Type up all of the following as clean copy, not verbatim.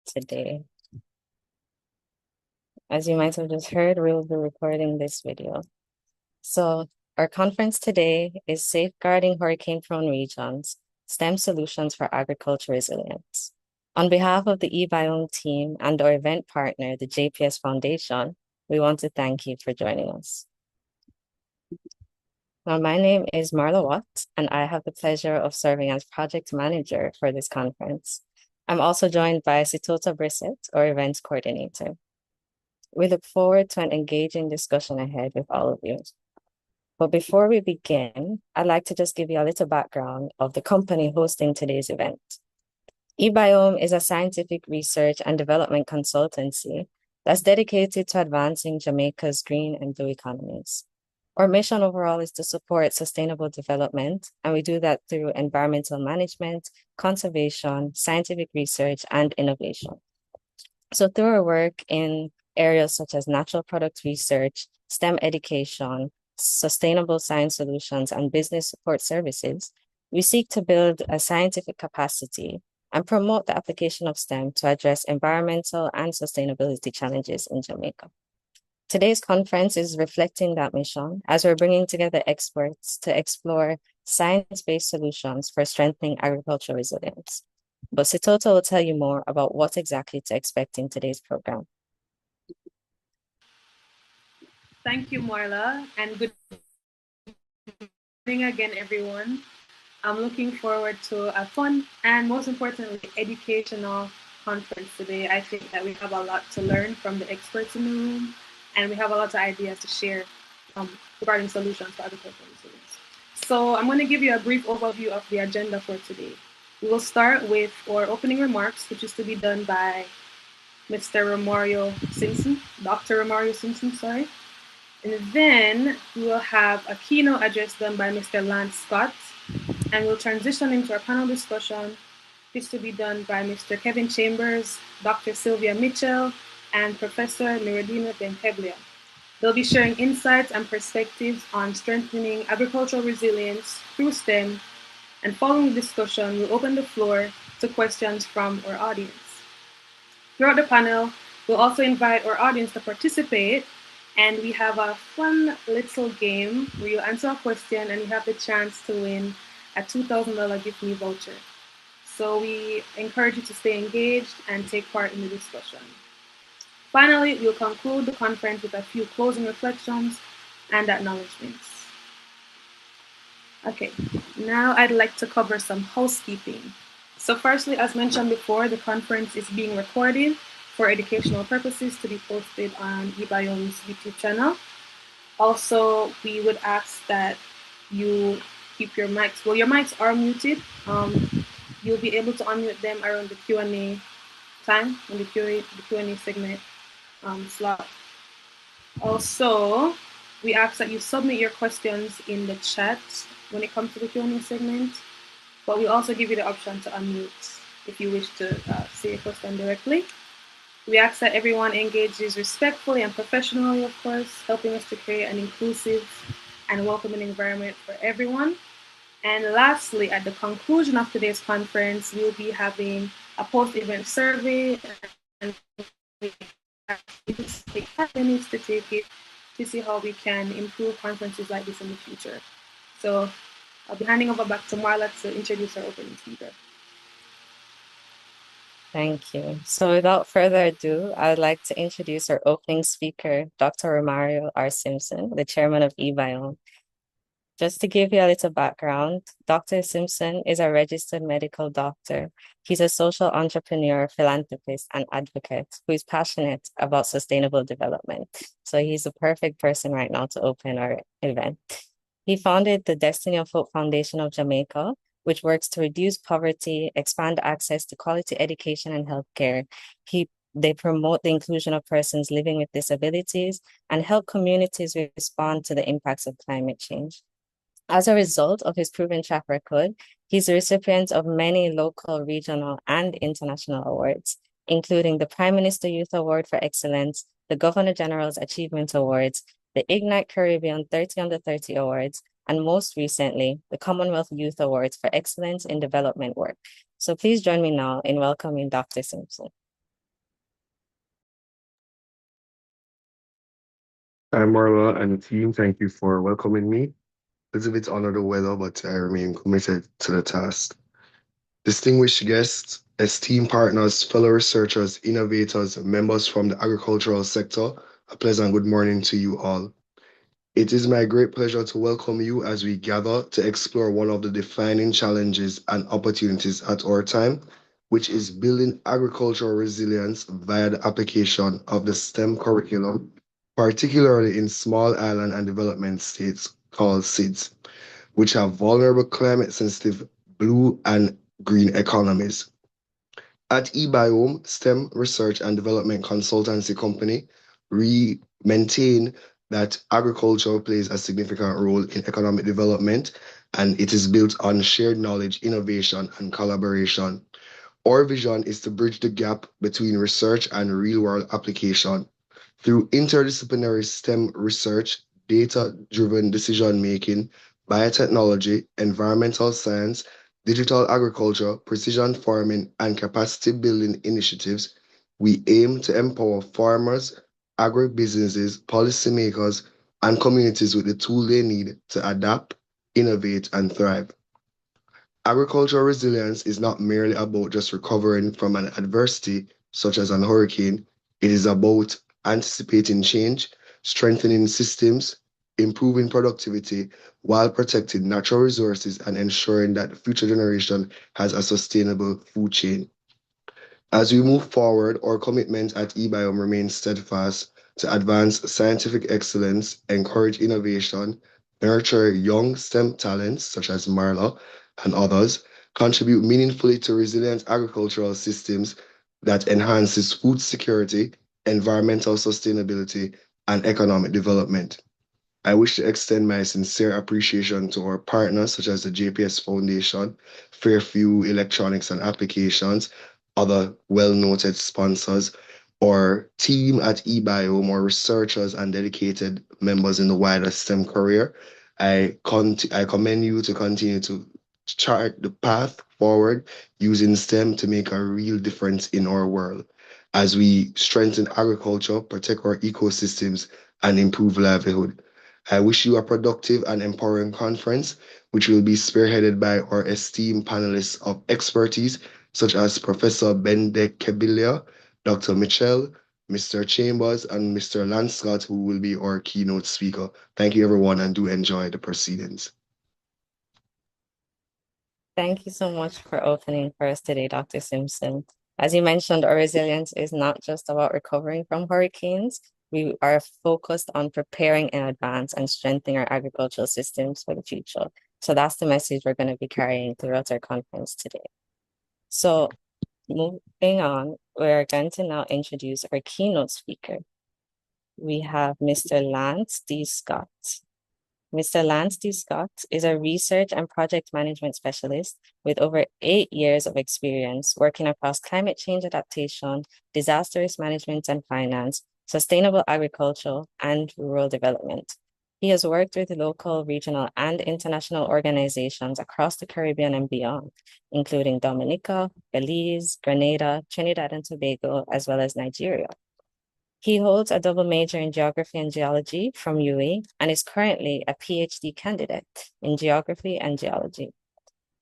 today. As you might have just heard, we'll be recording this video. So our conference today is Safeguarding Hurricane-Prone Regions, S.T.E.M Solutions for Agriculture Resilience. On behalf of the e-Biome team and our event partner, the JPS Foundation, we want to thank you for joining us. Now, my name is Marla Watt, and I have the pleasure of serving as project manager for this conference. I'm also joined by Sitota Brissett, our events coordinator. We look forward to an engaging discussion ahead with all of you. But before we begin, I'd like to just give you a little background of the company hosting today's event. e-Biome is a scientific research and development consultancy that's dedicated to advancing Jamaica's green and blue economies. Our mission overall is to support sustainable development, and we do that through environmental management, conservation, scientific research, and innovation. So through our work in areas such as natural product research, STEM education, sustainable science solutions, and business support services, we seek to build a scientific capacity and promote the application of STEM to address environmental and sustainability challenges in Jamaica. Today's conference is reflecting that mission as we're bringing together experts to explore science-based solutions for strengthening agricultural resilience. But Sitota will tell you more about what exactly to expect in today's program. Thank you, Marla, and good morning again, everyone. I'm looking forward to a fun and, most importantly, educational conference today. I think that we have a lot to learn from the experts in the room, and we have a lot of ideas to share regarding solutions for agricultural resilience. So I'm going to give you a brief overview of the agenda for today. We will start with our opening remarks, which is to be done by Mr. Romario Simpson, Dr. Romario Simpson, sorry. And then we will have a keynote address done by Mr. Lance Scott, and we'll transition into our panel discussion. This to be done by Mr. Kevin Chambers, Dr. Sylvia Mitchell, and Professor Miradina Benkeblia. They'll be sharing insights and perspectives on strengthening agricultural resilience through STEM, and following the discussion, we'll open the floor to questions from our audience. Throughout the panel, we'll also invite our audience to participate, and we have a fun little game where you answer a question and you have the chance to win a $2,000 gift me voucher. So we encourage you to stay engaged and take part in the discussion. Finally, we'll conclude the conference with a few closing reflections and acknowledgements. Okay, now I'd like to cover some housekeeping. So firstly, as mentioned before, the conference is being recorded for educational purposes to be posted on e-Biome's YouTube channel. Also, we would ask that you keep your mics, well, your mics are muted. You'll be able to unmute them around the Q&A time, in the Q&A segment slot. Also, we ask that you submit your questions in the chat when it comes to the Q&A segment, but we also give you the option to unmute if you wish to say a question directly. We ask that everyone engages respectfully and professionally, of course, helping us to create an inclusive and welcoming environment for everyone. And lastly, at the conclusion of today's conference, we'll be having a post-event survey, and we take 5 minutes to take it to see how we can improve conferences like this in the future. So I'll be handing over back to Marla to introduce our opening speaker. Thank you. So without further ado, I would like to introduce our opening speaker, Dr. Romario R. Simpson, the chairman of e-Biome. Just to give you a little background, Dr. Simpson is a registered medical doctor. He's a social entrepreneur, philanthropist, and advocate who is passionate about sustainable development. So he's the perfect person right now to open our event. He founded the Destiny of Hope Foundation of Jamaica, which works to reduce poverty, expand access to quality education and healthcare. They promote the inclusion of persons living with disabilities and help communities respond to the impacts of climate change. As a result of his proven track record, he's the recipient of many local, regional, and international awards, including the Prime Minister Youth Award for Excellence, the Governor General's Achievement Awards, the Ignite Caribbean 30 Under 30 Awards, and most recently, the Commonwealth Youth Awards for Excellence in Development Work. So please join me now in welcoming Dr. Simpson. I'm Marla and the team. Thank you for welcoming me. It's a bit under the weather, but I remain committed to the task. Distinguished guests, esteemed partners, fellow researchers, innovators, members from the agricultural sector, a pleasant good morning to you all. It is my great pleasure to welcome you as we gather to explore one of the defining challenges and opportunities at our time, which is building agricultural resilience via the application of the STEM curriculum, particularly in small island and development states called SIDS, which have vulnerable climate sensitive blue and green economies. At e-Biome, STEM research and development consultancy company, we maintain that agriculture plays a significant role in economic development and it is built on shared knowledge, innovation, and collaboration. Our vision is to bridge the gap between research and real world application through interdisciplinary STEM research, data driven decision making, biotechnology, environmental science, digital agriculture, precision farming, and capacity building initiatives. We aim to empower farmers, agribusinesses, policymakers, and communities with the tool they need to adapt, innovate, and thrive. Agricultural resilience is not merely about just recovering from an adversity, such as an hurricane. It is about anticipating change, strengthening systems, improving productivity, while protecting natural resources and ensuring that future generation has a sustainable food chain. As we move forward, our commitment at eBiome remains steadfast to advance scientific excellence, encourage innovation, nurture young STEM talents such as Marla and others, contribute meaningfully to resilient agricultural systems that enhances food security, environmental sustainability, and economic development. I wish to extend my sincere appreciation to our partners such as the JPS Foundation, Fairview Electronics and Applications, other well-noted sponsors, our team at eBiome, our researchers and dedicated members in the wider STEM career. I commend you to continue to chart the path forward using STEM to make a real difference in our world as we strengthen agriculture, protect our ecosystems, and improve livelihood. I wish you a productive and empowering conference, which will be spearheaded by our esteemed panelists of expertise, such as Professor Bendek Kebilia, Dr. Mitchell, Mr. Chambers, and Mr. Lance Scott, who will be our keynote speaker. Thank you, everyone, and do enjoy the proceedings. Thank you so much for opening for us today, Dr. Simpson. As you mentioned, our resilience is not just about recovering from hurricanes. We are focused on preparing in advance and strengthening our agricultural systems for the future. So that's the message we're going to be carrying throughout our conference today. So moving on, we're going to now introduce our keynote speaker. We have Mr. Lance D. Scott. Mr. Lance D. Scott is a research and project management specialist with over 8 years of experience working across climate change adaptation, disaster risk management and finance, sustainable agriculture, and rural development. He has worked with local, regional, and international organizations across the Caribbean and beyond, including Dominica, Belize, Grenada, Trinidad and Tobago, as well as Nigeria. He holds a double major in geography and geology from UWI and is currently a PhD candidate in geography and geology.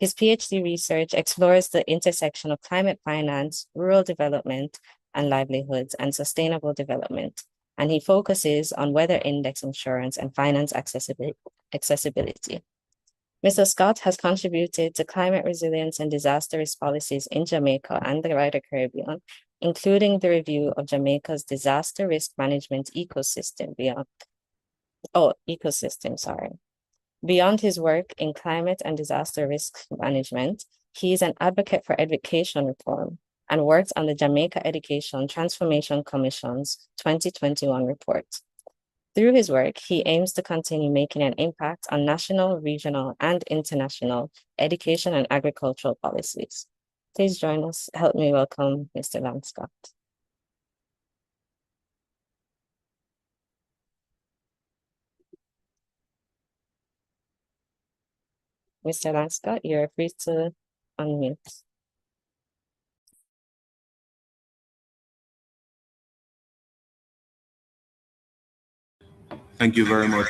His PhD research explores the intersection of climate finance, rural development and livelihoods, and sustainable development, and he focuses on weather index insurance and finance accessibility. Mr. Scott has contributed to climate resilience and disaster risk policies in Jamaica and the wider Caribbean, including the review of Jamaica's disaster risk management ecosystem Beyond his work in climate and disaster risk management, he is an advocate for education reform and works on the Jamaica Education Transformation Commission's 2021 report. Through his work, he aims to continue making an impact on national, regional, and international education and agricultural policies. Please join us. Help me welcome Mr. Lance Scott. Mr. Lance Scott, you're free to unmute. Thank you very much.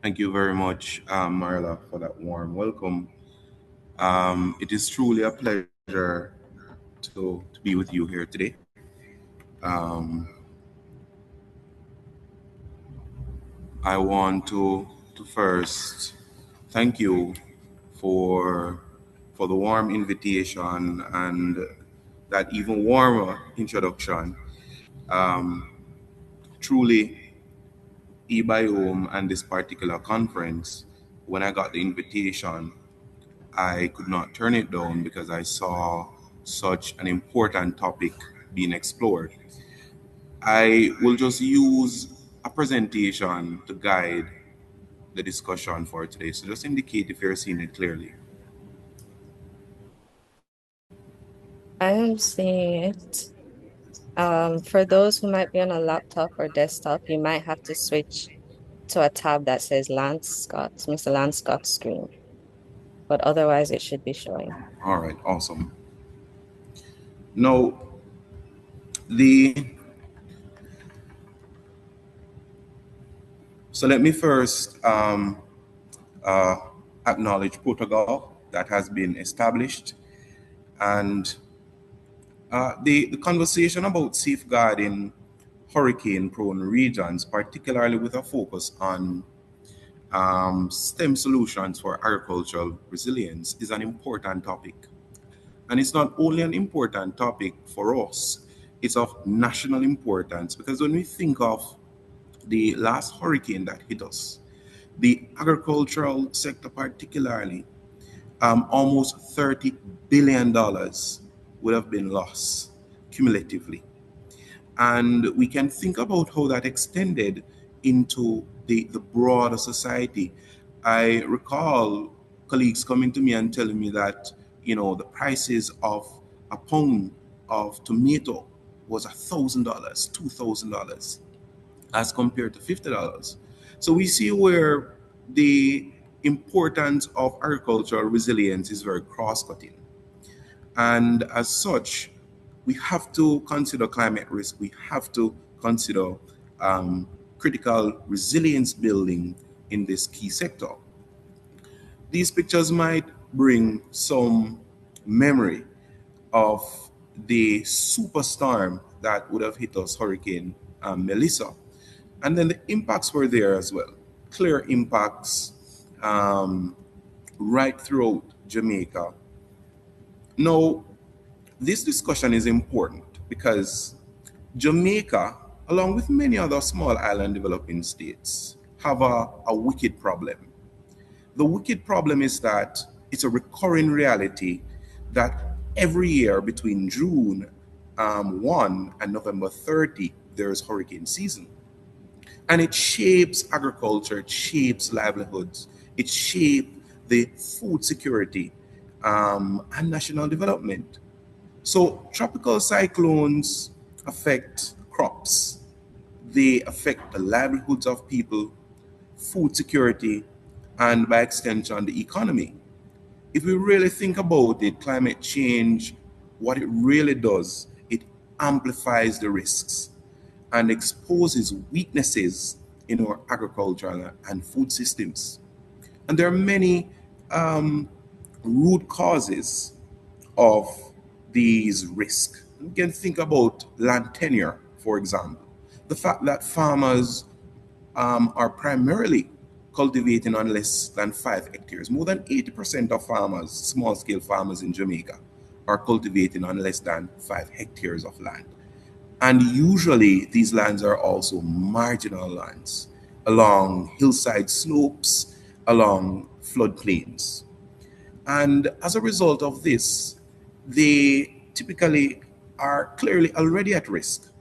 Thank you very much, Marla, for that warm welcome. It is truly a pleasure to be with you here today. Um, I want to first thank you for for the warm invitation and that even warmer introduction. Um, Truly, e-Biome and this particular conference, when I got the invitation, I could not turn it down because I saw such an important topic being explored. I will just use a presentation to guide the discussion for today. So just indicate if you're seeing it clearly. I am seeing it. For those who might be on a laptop or desktop, you might have to switch to a tab that says Lance Scott, Mr. Lance Scott screen, but otherwise it should be showing. All right, awesome. Now, the so let me first uh, acknowledge protocol that has been established and the conversation about safeguarding hurricane-prone regions, particularly with a focus on STEM solutions for agricultural resilience, is an important topic. And it's not only an important topic for us, it's of national importance because when we think of the last hurricane that hit us, the agricultural sector particularly, almost $30 billion would have been lost cumulatively. And we can think about how that extended into the broader society. I recall colleagues coming to me and telling me that, the prices of a pound of tomato was $1,000, $2,000 as compared to $50. So we see where the importance of agricultural resilience is very cross-cutting. And as such, we have to consider climate risk. We have to consider critical resilience building in this key sector. These pictures might bring some memory of the superstorm that would have hit us, Hurricane Melissa. And then the impacts were there as well. Clear impacts right throughout Jamaica. Now, this discussion is important because Jamaica, along with many other small island developing states, have a wicked problem. The wicked problem is that it's a recurring reality that every year between June 1 and November 30, there's hurricane season. And it shapes agriculture, it shapes livelihoods, it shapes the food security and national development. So tropical cyclones affect crops, they affect the livelihoods of people, food security, and by extension, the economy. If we really think about it, climate change, what it really does, it amplifies the risks and exposes weaknesses in our agricultural and food systems. And there are many root causes of these risks. We can think about land tenure, for example. The fact that farmers are primarily cultivating on less than 5 hectares. More than 80% of farmers, small scale farmers in Jamaica, are cultivating on less than 5 hectares of land. And usually these lands are also marginal lands along hillside slopes, along floodplains. And as a result of this, they typically are clearly already at risk.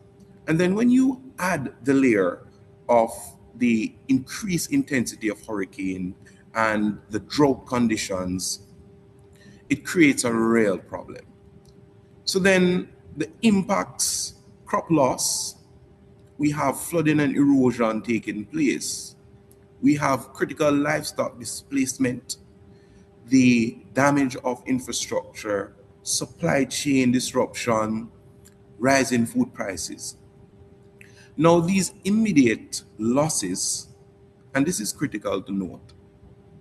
And then when you add the layer of the increased intensity of hurricane and the drought conditions, it creates a real problem. So then the impacts, crop loss, we have flooding and erosion taking place. We have critical livestock displacement, the damage of infrastructure, supply chain disruption, rising food prices. Now, these immediate losses, and this is critical to note,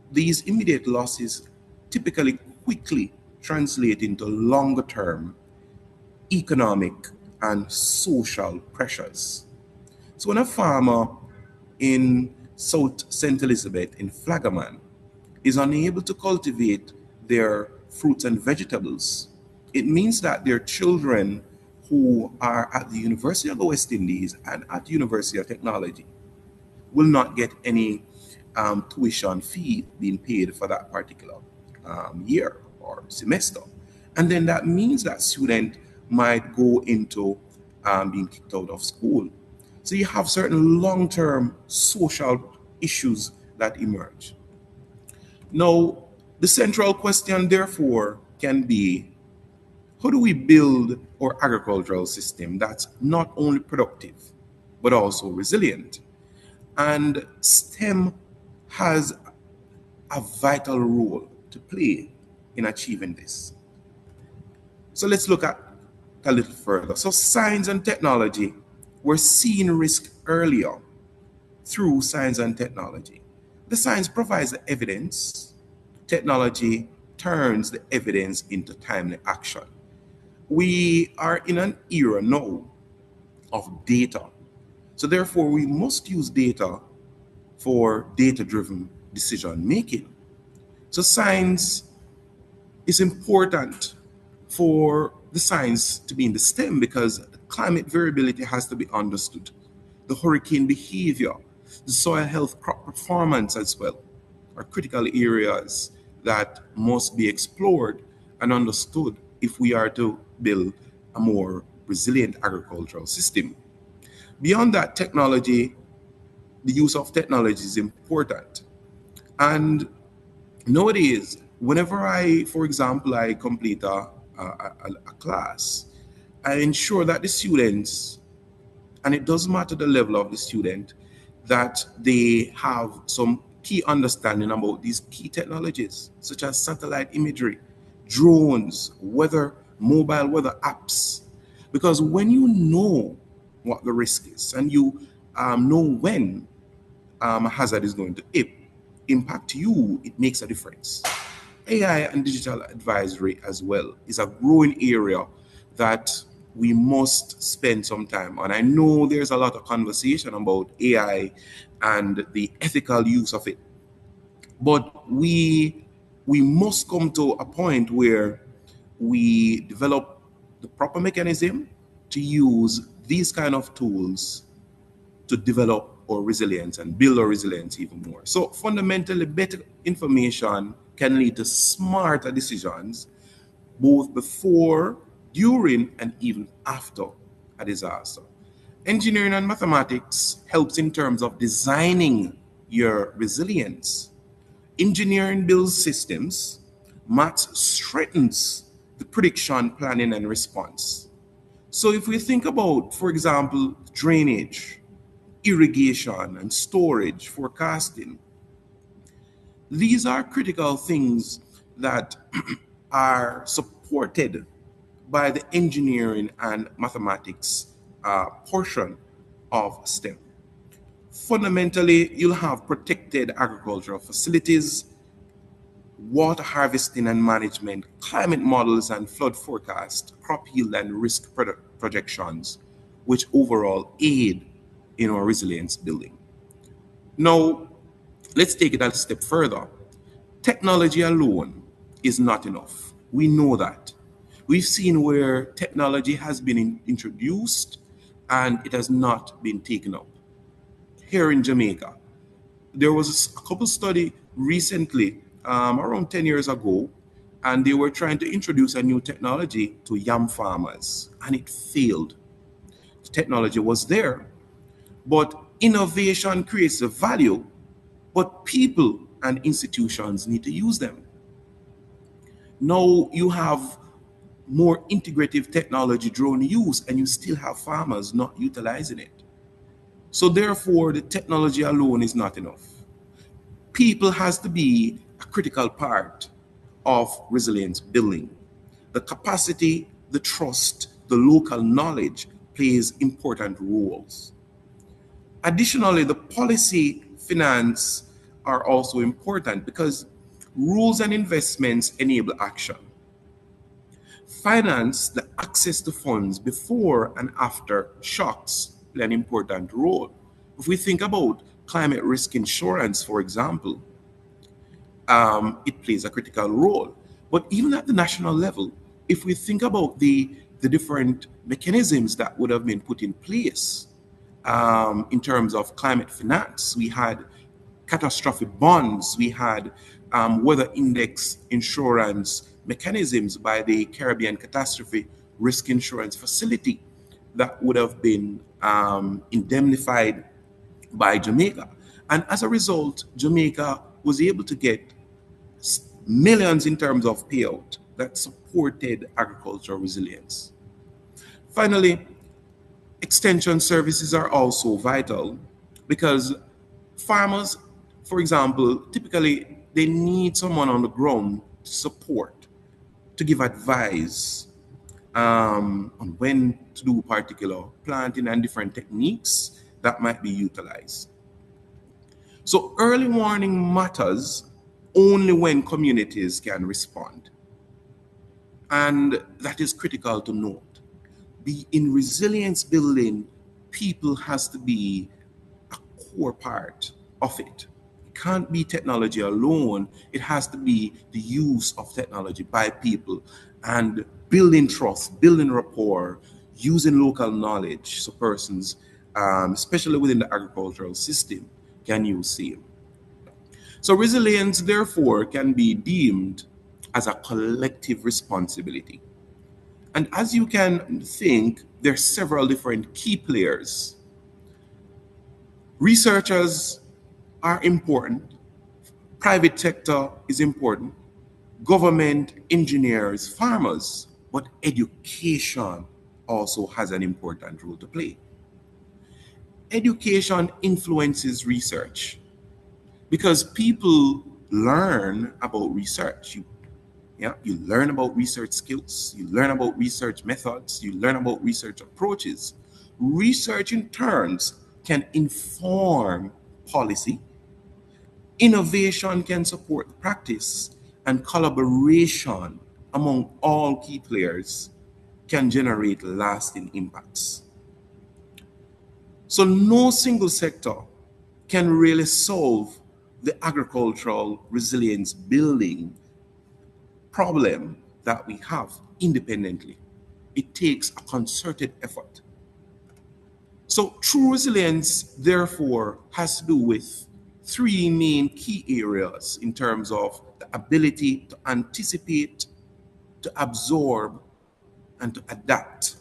these immediate losses typically quickly translate into longer term economic and social pressures. So when a farmer in South St. Elizabeth in Flagaman is unable to cultivate their fruits and vegetables, it means that their children who are at the University of the West Indies and at the University of Technology will not get any tuition fee being paid for that particular year or semester. And then that means that student might go into being kicked out of school. So you have certain long-term social issues that emerge. Now, the central question, therefore, can be, how do we build our agricultural system that's not only productive, but also resilient? And STEM has a vital role to play in achieving this. So let's look at a little further. So science and technology, we're seeing risk earlier through science and technology. The science provides the evidence, technology turns the evidence into timely action. We are in an era now of data. So therefore, we must use data for data-driven decision making. So science is important for the science to be in the STEM because climate variability has to be understood. The hurricane behavior, the soil health, crop performance as well are critical areas that must be explored and understood if we are to build a more resilient agricultural system. Beyond that, technology, the use of technology is important. And nowadays, whenever for example, I complete a class, I ensure that the students, and it doesn't matter the level of the student, that they have some key understanding about these key technologies, such as satellite imagery, drones, mobile weather apps. Because when you know what the risk is and you know when a hazard is going to impact you, it makes a difference. AI and digital advisory as well is a growing area that we must spend some time on. I know there's a lot of conversation about AI and the ethical use of it, but we must come to a point where we develop the proper mechanism to use these kind of tools to develop our resilience and build our resilience even more. So fundamentally, better information can lead to smarter decisions both before, during, and even after a disaster. Engineering and mathematics helps in terms of designing your resilience. Engineering builds systems, maths strengthens the prediction, planning, and response. So if we think about, for example, drainage, irrigation, and storage, forecasting, these are critical things that are supported by the engineering and mathematics portion of STEM. Fundamentally, you'll have protected agricultural facilities, water harvesting and management, climate models and flood forecast, crop yield and risk projections, which overall aid in our resilience building. Now, let's take it a step further. Technology alone is not enough. We know that. We've seen where technology has been introduced and it has not been taken up. Here in Jamaica, there was a couple study recently, around 10 years ago, and they were trying to introduce a new technology to yam farmers, and it failed. The technology was there, but innovation creates the value, but people and institutions need to use them. Now you have more integrative technology drone use, and you still have farmers not utilizing it. So therefore, the technology alone is not enough. People has to be a critical part of resilience building. The capacity, the trust, the local knowledge plays important roles. Additionally, the policy finance are also important because rules and investments enable action. Finance, the access to funds before and after shocks, play an important role. If we think about climate risk insurance, for example, it plays a critical role. But even at the national level, if we think about the different mechanisms that would have been put in place in terms of climate finance, we had catastrophic bonds, we had weather index insurance mechanisms by the Caribbean Catastrophe Risk Insurance Facility that would have been indemnified by Jamaica. And as a result, Jamaica was able to get millions in terms of payout that supported agricultural resilience. Finally, extension services are also vital because farmers, for example, typically they need someone on the ground to support, to give advice on when to do particular planting and different techniques that might be utilized. So early warning matters only when communities can respond. And that is critical to note. In resilience building, people has to be a core part of it. It can't be technology alone. It has to be the use of technology by people and building trust, building rapport, using local knowledge so persons, especially within the agricultural system, can use STEAM. So resilience, therefore, can be deemed as a collective responsibility. And as you can think, there are several different key players. Researchers are important. Private sector is important. Government, engineers, farmers, but education also has an important role to play. Education influences research because people learn about research. You learn about research skills, you learn about research methods, you learn about research approaches. Research in turns can inform policy, innovation can support practice, and collaboration among all key players can generate lasting impacts. So no single sector can really solve the agricultural resilience building problem that we have independently. It takes a concerted effort. So true resilience, therefore, has to do with three main key areas in terms of the ability to anticipate, to absorb, and to adapt.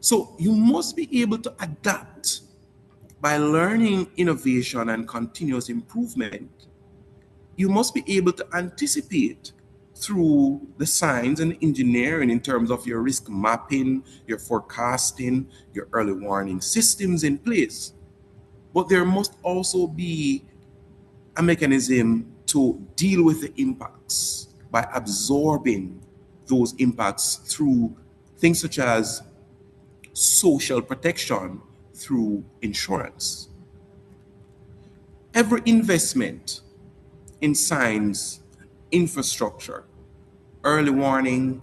So you must be able to adapt by learning innovation and continuous improvement. You must be able to anticipate through the science and engineering in terms of your risk mapping, your forecasting, your early warning systems in place. But there must also be a mechanism to deal with the impacts by absorbing those impacts through things such as social protection through insurance. Every investment in science, infrastructure, early warning,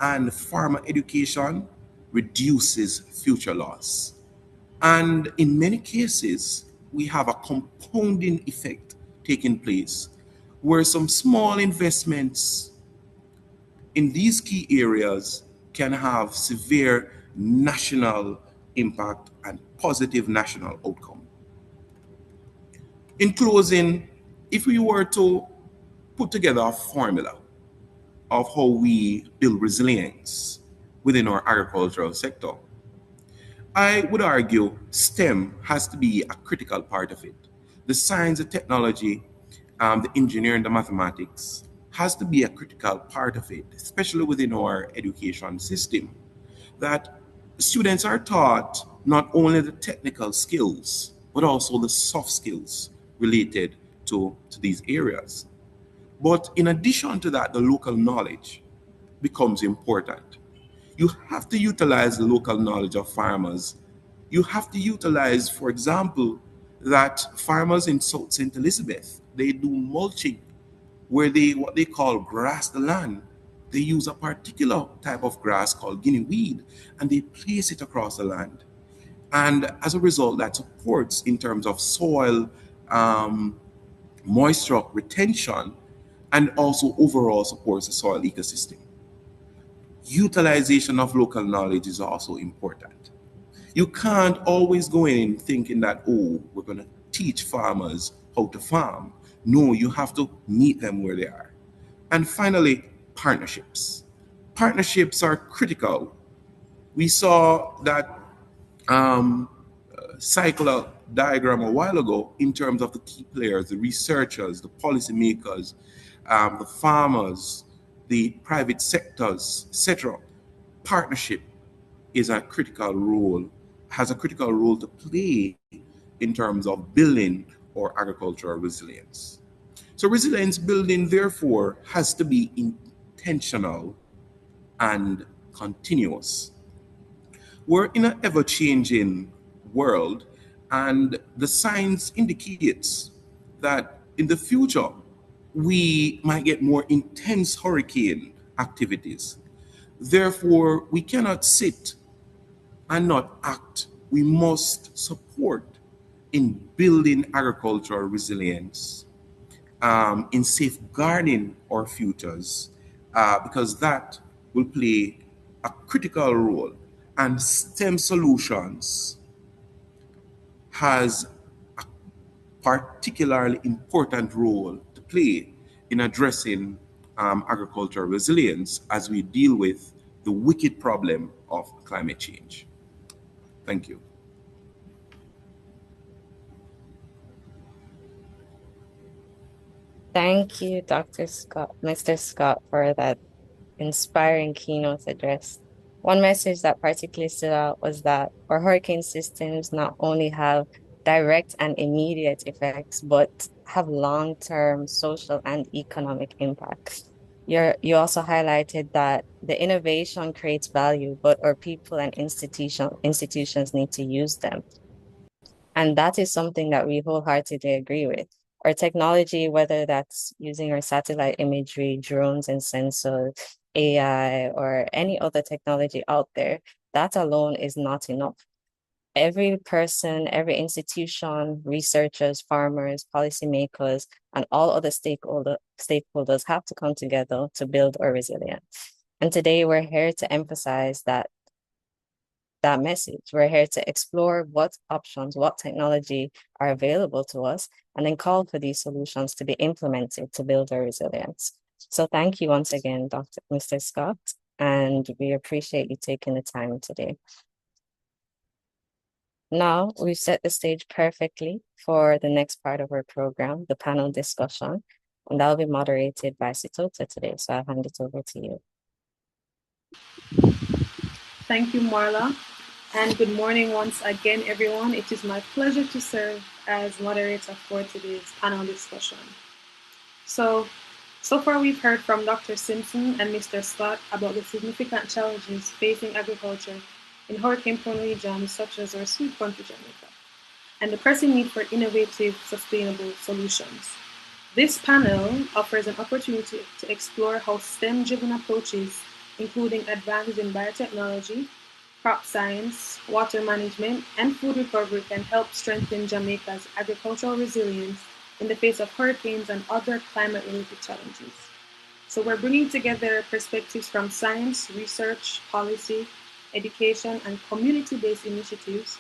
and farmer education reduces future loss. And in many cases, we have a compounding effect taking place where some small investments in these key areas can have severe national impact and positive national outcome. In closing, if we were to put together a formula of how we build resilience within our agricultural sector, I would argue STEM has to be a critical part of it. The science, the technology, the engineering, the mathematics has to be a critical part of it, especially within our education system. That students are taught not only the technical skills, but also the soft skills related to these areas. But in addition to that, the local knowledge becomes important. You have to utilize the local knowledge of farmers You have to utilize, for example, that farmers in South St. Elizabeth, they do mulching where they what they call grass the land. They use a particular type of grass called guinea weed and they place it across the land. And as a result, that supports in terms of soil moisture retention and also overall supports the soil ecosystem. Utilization of local knowledge is also important. You can't always go in thinking that, oh, we're going to teach farmers how to farm. No, you have to meet them where they are. And finally, partnerships. Partnerships are critical. We saw that um, cycle diagram a while ago in terms of the key players, the researchers, the policymakers, the farmers, the private sectors, etc. Partnership is a critical role, has a critical role to play in terms of building our agricultural resilience. So resilience building, therefore, has to be intentional and continuous. We're in an ever-changing world, and the science indicates that in the future, we might get more intense hurricane activities. Therefore, we cannot sit and not act. We must support in building agricultural resilience, in safeguarding our futures, because that will play a critical role. And S.T.E.M Solutions has a particularly important role to play in addressing agricultural resilience as we deal with the wicked problem of climate change. Thank you. Thank you, Mr. Scott, for that inspiring keynote address. One message that particularly stood out was that our hurricane systems not only have direct and immediate effects, but have long-term social and economic impacts. You also highlighted that the innovation creates value, but our people and institutions need to use them. And that is something that we wholeheartedly agree with. Our technology, whether that's using our satellite imagery, drones and sensors, AI, or any other technology out there, that alone is not enough. Every person, every institution, researchers, farmers, policymakers, and all other stakeholders have to come together to build our resilience. And today we're here to emphasize that message. We're here to explore what options, what technology are available to us, and then call for these solutions to be implemented to build our resilience. So thank you once again, Mr. Scott, and we appreciate you taking the time today. Now we've set the stage perfectly for the next part of our program, the panel discussion, and that'll be moderated by Sitota today. So I'll hand it over to you. Thank you, Marla. And good morning once again, everyone. It is my pleasure to serve as moderator for today's panel discussion. So far we've heard from Dr. Simpson and Mr. Scott about the significant challenges facing agriculture in hurricane-prone regions such as our sweet country, Jamaica, and the pressing need for innovative, sustainable solutions. This panel offers an opportunity to explore how STEM-driven approaches, including advances in biotechnology, crop science, water management, and food recovery can help strengthen Jamaica's agricultural resilience in the face of hurricanes and other climate-related challenges. So we're bringing together perspectives from science, research, policy, education, and community-based initiatives.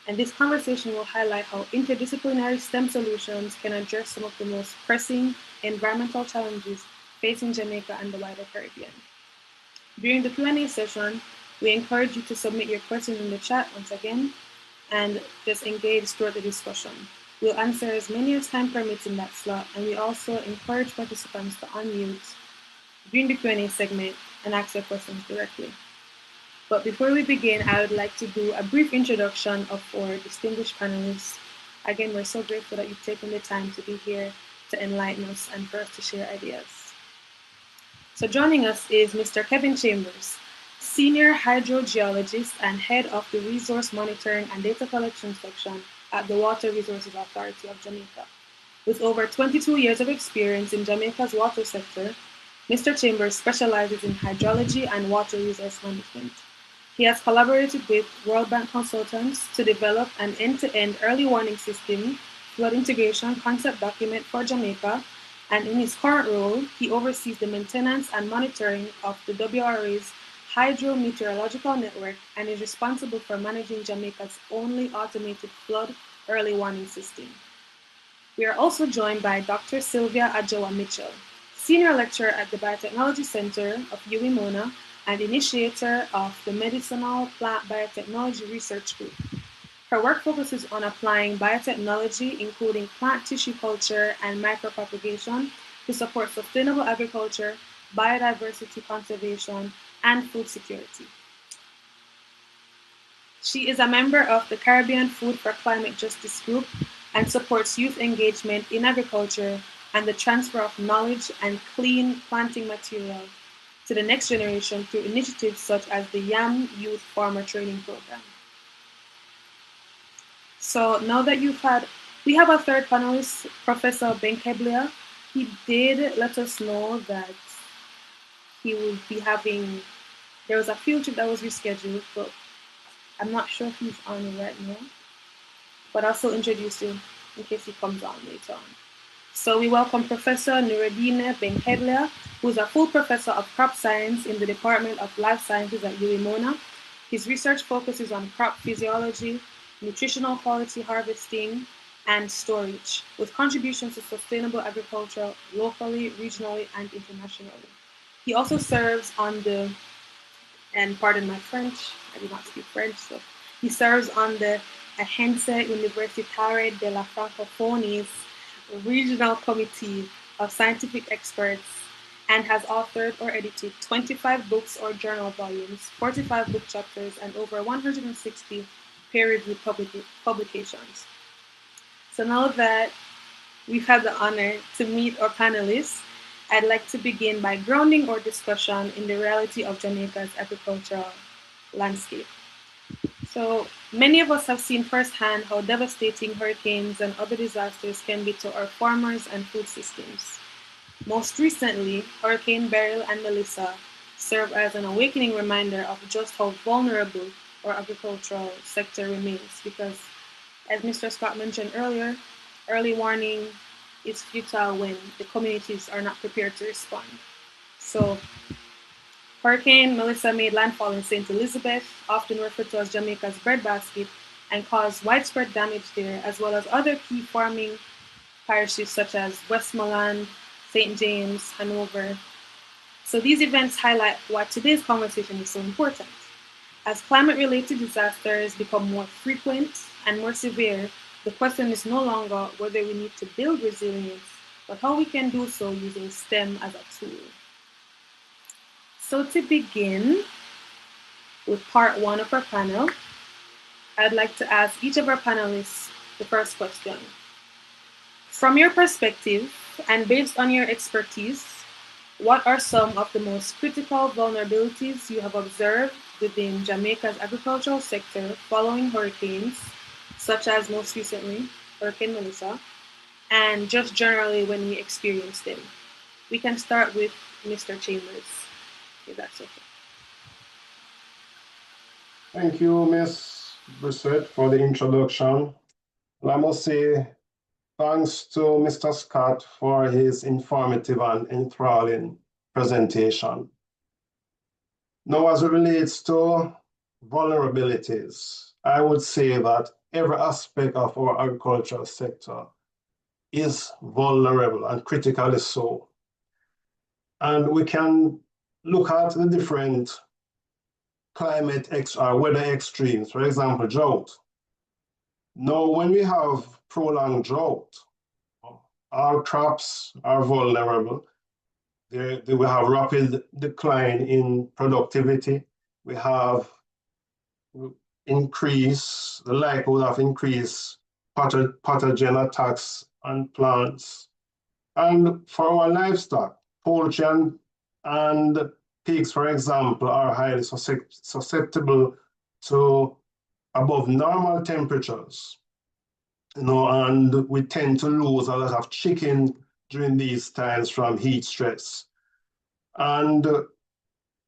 And this conversation will highlight how interdisciplinary STEM solutions can address some of the most pressing environmental challenges facing Jamaica and the wider Caribbean. During the Q&A session, we encourage you to submit your questions in the chat once again, and just engage throughout the discussion. We'll answer as many as time permits in that slot, and we also encourage participants to unmute during the Q&A segment and ask their questions directly. But before we begin, I would like to do a brief introduction of our distinguished panelists. Again, we're so grateful that you've taken the time to be here to enlighten us and for us to share ideas. So joining us is Mr. Kevin Chambers, Senior Hydrogeologist and Head of the Resource Monitoring and Data Collection Section at the Water Resources Authority of Jamaica. With over 22 years of experience in Jamaica's water sector, Mr. Chambers specializes in hydrology and water resource management. He has collaborated with World Bank consultants to develop an end-to-end early warning system, flood integration concept document for Jamaica, and in his current role, he oversees the maintenance and monitoring of the WRA's hydrometeorological network and is responsible for managing Jamaica's only automated flood early warning system. We are also joined by Dr. Sylvia Ajowa Mitchell, Senior Lecturer at the Biotechnology Center of e-Biome and initiator of the Medicinal Plant Biotechnology Research Group. Her work focuses on applying biotechnology, including plant tissue culture and micropropagation, to support sustainable agriculture, biodiversity conservation, and food security. She is a member of the Caribbean Food for Climate Justice Group and supports youth engagement in agriculture and the transfer of knowledge and clean planting materials to the next generation through initiatives such as the YAM Youth Farmer Training Program. So now that we have a third panelist, Professor Ben Keblia. He did let us know that he will be there was a field trip that was rescheduled, but I'm not sure if he's on right now. But I'll still introduce him in case he comes on later on. So we welcome Professor Nuruddin Ben Keblia, who is a full professor of crop science in the Department of Life Sciences at e-Biome. His research focuses on crop physiology, nutritional quality harvesting, and storage, with contributions to sustainable agriculture locally, regionally, and internationally. He also serves on and pardon my French, I do not speak French, so he serves on the Agence Universitaire de la Francophonie's Regional Committee of Scientific Experts and has authored or edited 25 books or journal volumes, 45 book chapters, and over 160 peer-reviewed publications. So now that we've had the honor to meet our panelists, I'd like to begin by grounding our discussion in the reality of Jamaica's agricultural landscape. So many of us have seen firsthand how devastating hurricanes and other disasters can be to our farmers and food systems. Most recently, Hurricane Beryl and Melissa serve as an awakening reminder of just how vulnerable our agricultural sector remains because, as Mr. Scott mentioned earlier, early warning is futile when the communities are not prepared to respond. So Hurricane Melissa made landfall in St. Elizabeth, often referred to as Jamaica's breadbasket, and caused widespread damage there, as well as other key farming parishes such as Westmoreland, St. James, Hanover. So these events highlight why today's conversation is so important. As climate-related disasters become more frequent and more severe, the question is no longer whether we need to build resilience, but how we can do so using STEM as a tool. So to begin with part one of our panel, I'd like to ask each of our panelists the first question. From your perspective and based on your expertise, what are some of the most critical vulnerabilities you have observed within Jamaica's agricultural sector following hurricanes, such as most recently Hurricane Melissa, and just generally when we experienced them? We can start with Mr. Chambers, if that's okay. Thank you, Ms. Brissett, for the introduction. And I must say thanks to Mr. Scott for his informative and enthralling presentation. Now, as it relates to vulnerabilities, I would say that every aspect of our agricultural sector is vulnerable and critically so. And we can look at the different weather extremes, for example, drought. Now, when we have prolonged drought, our crops are vulnerable. They will have rapid decline in productivity. We have the likelihood of increased pathogen attacks on plants. And for our livestock, poultry and pigs, for example, are highly susceptible to above normal temperatures, and we tend to lose a lot of chicken during these times from heat stress. And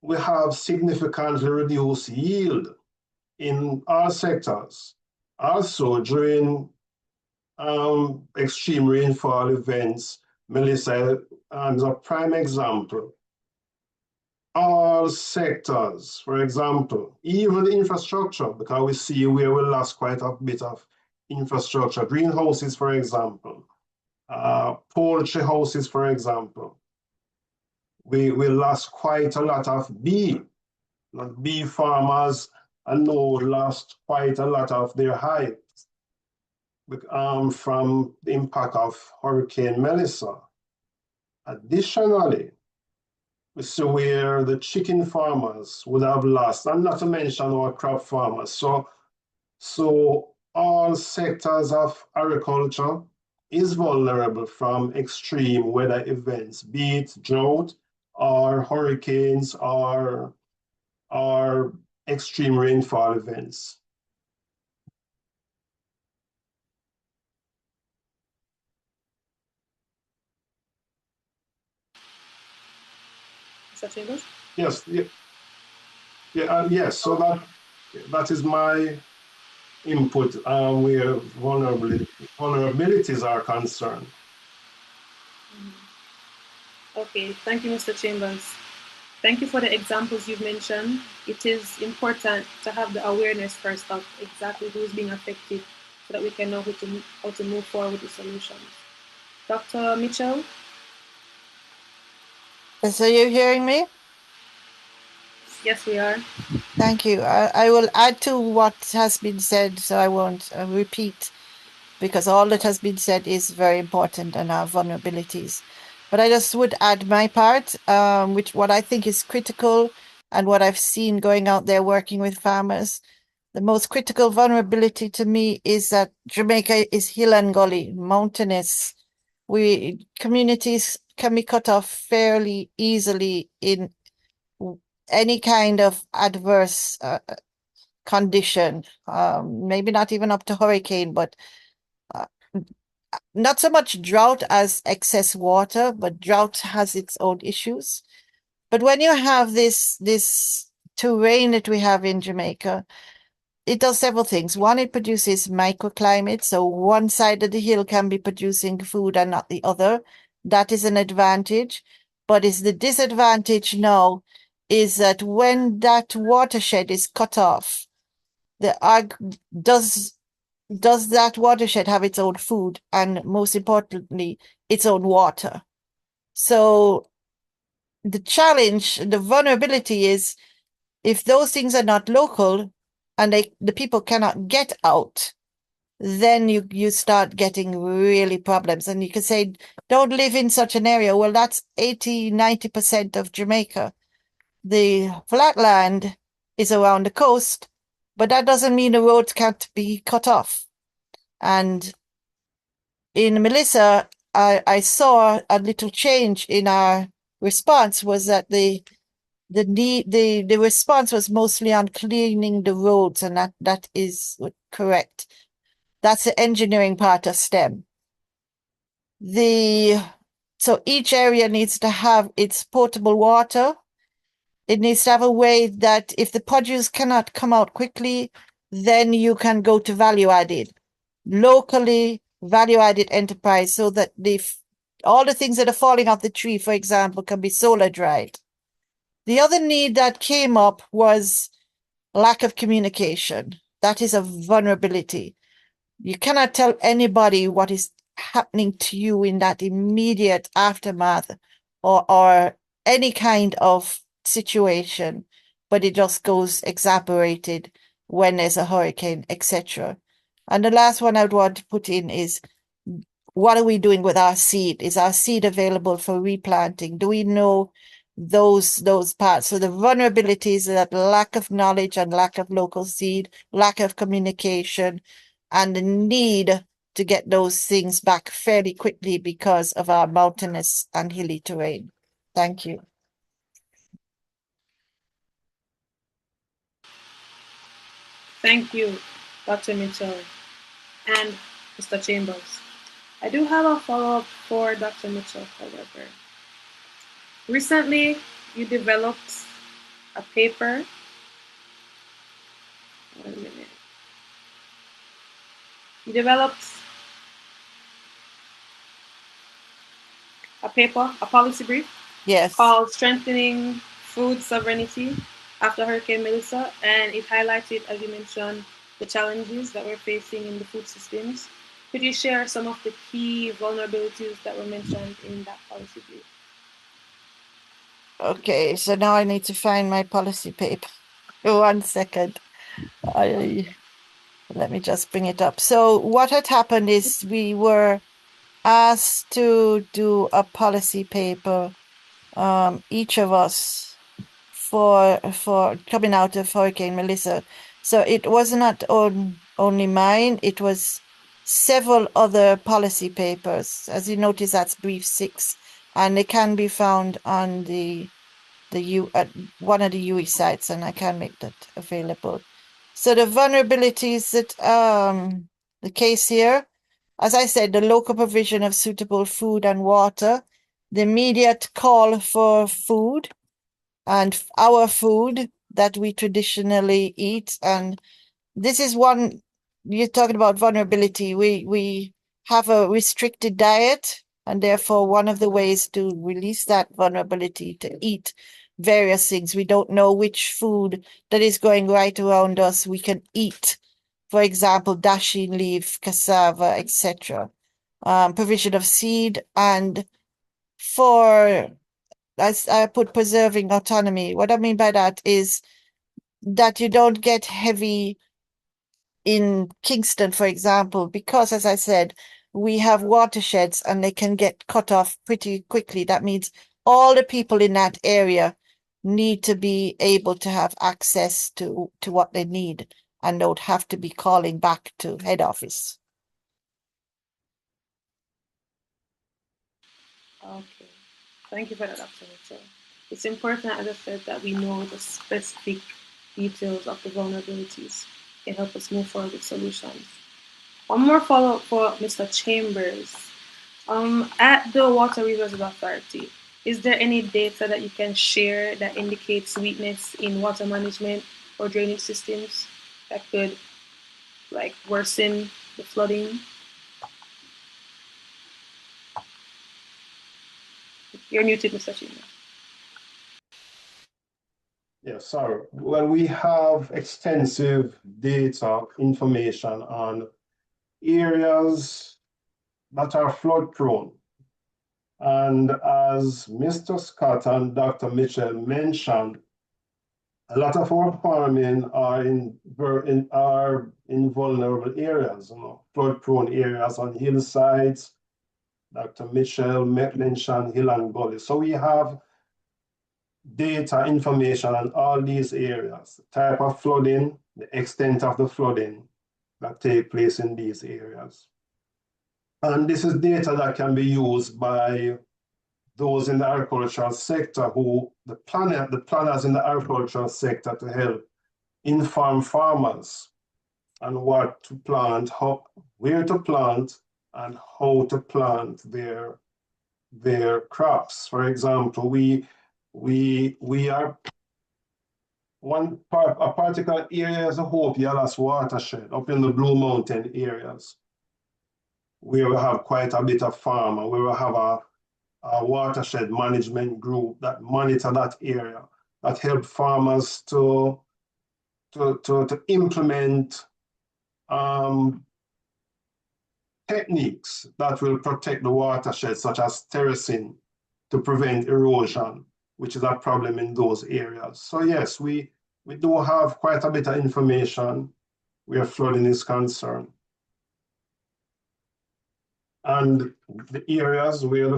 we have significantly reduced yield in all sectors. Also, during extreme rainfall events, Melissa, as a prime example, all sectors, for example, even infrastructure, because we see where we lost quite a bit of infrastructure, greenhouses, for example, poultry houses, for example. We lost quite a lot of bee farmers, and now lost quite a lot of their hives from the impact of Hurricane Melissa. Additionally, we see where the chicken farmers would have lost, and not to mention our crop farmers. So all sectors of agriculture is vulnerable from extreme weather events, be it drought or hurricanes or extreme rainfall events. Mr. Chambers? Yes, yes. So that is my input where vulnerabilities are concerned. Okay, thank you, Mr. Chambers. Thank you for the examples you've mentioned. It is important to have the awareness first of exactly who's being affected so that we can know how to move forward with the solutions. Dr. Mitchell? So you're hearing me? Yes, we are. Thank you. I will add to what has been said, so I won't repeat, because all that has been said is very important and our vulnerabilities. But I just would add my part, which what I think is critical and what I've seen going out there working with farmers. The most critical vulnerability to me is that Jamaica is hill and gully, mountainous. Communities can be cut off fairly easily in any kind of adverse condition, maybe not even up to hurricane, but not so much drought as excess water, but drought has its own issues. But when you have this terrain that we have in Jamaica, it does several things. One, it produces microclimate, so one side of the hill can be producing food and not the other. That is an advantage. But is the disadvantage now is that when that watershed is cut off, does that watershed have its own food and, most importantly, its own water? So the challenge, the vulnerability is if those things are not local and the people cannot get out, then you start getting really problems. And you can say, don't live in such an area. Well, that's 80-90% of Jamaica. The flatland is around the coast, but that doesn't mean the roads can't be cut off. And in Melissa, I saw a little change in our response, was that the response was mostly on cleaning the roads, and that is correct. That's the engineering part of STEM. So each area needs to have its potable water. It needs to have a way that if the produce cannot come out quickly, then you can go to value added, locally value added enterprise, so that all the things that are falling off the tree, for example, can be solar dried. The other need that came up was lack of communication. That is a vulnerability. You cannot tell anybody what is happening to you in that immediate aftermath or any kind of situation, but it just goes exasperated when there's a hurricane, etc. And the last one I would want to put in is, what are we doing with our seed? Is our seed available for replanting? Do we know those parts? So the vulnerabilities are that lack of knowledge and lack of local seed, lack of communication, and the need to get those things back fairly quickly because of our mountainous and hilly terrain. Thank you. Thank you, Dr. Mitchell and Mr. Chambers. I do have a follow-up for Dr. Mitchell, however. Recently, you developed a paper. 1 minute. You developed a paper, a policy brief Yes. called Strengthening Food Sovereignty after Hurricane Melissa, and it highlighted, as you mentioned, the challenges that we're facing in the food systems. Could you share some of the key vulnerabilities that were mentioned in that policy brief? Okay, so now I need to find my policy paper. 1 second. Let me just bring it up. So what had happened is we were asked to do a policy paper, each of us, for coming out of Hurricane Melissa. So it was not only mine, it was several other policy papers. As you notice, that's brief 6, and they can be found on one of the UE sites, and I can make that available. So the vulnerabilities that the case here, as I said, the local provision of suitable food and water, the immediate call for food, and our food that we traditionally eat. And this is one, you're talking about vulnerability. We have a restricted diet, and therefore one of the ways to release that vulnerability to eat various things. We don't know which food that is going right around us we can eat. For example, dasheen leaf, cassava, etc. Provision of seed, and for, as I put, preserving autonomy. What I mean by that is that you don't get heavy in Kingston, for example, because, as I said, we have watersheds and they can get cut off pretty quickly. That means all the people in that area need to be able to have access to what they need and don't have to be calling back to head office. Okay. Thank you for that, Dr. Mitchell. It's important, as I said, that we know the specific details of the vulnerabilities can help us move forward with solutions. One more follow-up for Mr. Chambers. At the Water Resources Authority, is there any data that you can share that indicates weakness in water management or drainage systems that could worsen the flooding? You're muted, Mr. Chambers. Yes, sorry. Well, we have extensive data information on areas that are flood prone. And as Mr. Scott and Dr. Mitchell mentioned, a lot of our farming are in vulnerable areas, flood prone areas on hillsides. Dr. Mitchell mentioned hill and gully. So we have data information on all these areas, the type of flooding, the extent of the flooding that take place in these areas. And this is data that can be used by those in the agricultural sector the planners in the agricultural sector, to help inform farmers on what to plant, where to plant, and how to plant their crops. For example, we are a particular area as a Hope Yalas watershed up in the Blue Mountain areas, where we have quite a bit of farm, and where we have a watershed management group that monitor that area, that help farmers to implement techniques that will protect the watershed, such as terracing, to prevent erosion, which is a problem in those areas. So yes, we do have quite a bit of information where flooding is concerned. And the areas where we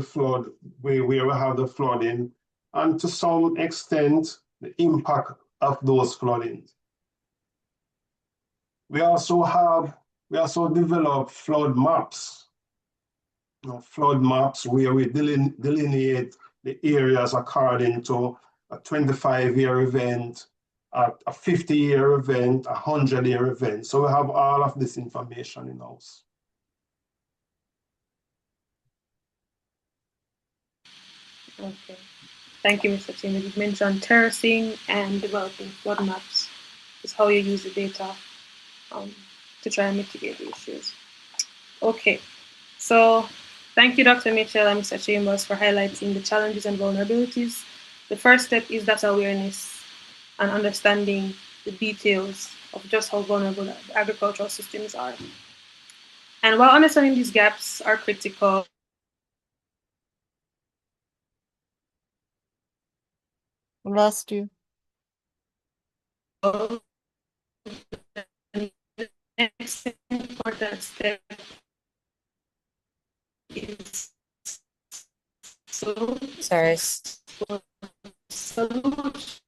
have the flooding, and to some extent, the impact of those floodings. We also develop flood maps. Flood maps where we delineate the areas according to a 25-year event, a 50-year event, a 100-year event. So we have all of this information in-house. Okay. Thank you, Mr. Tim. You mentioned terracing and developing flood maps is how you use the data to try and mitigate the issues. Okay, so thank you, Dr. Mitchell and Mr. Chambers, for highlighting the challenges and vulnerabilities. The first step is data awareness and understanding the details of just how vulnerable the agricultural systems are. And while understanding these gaps are critical, Lost you. the next important step is Sorry, solution.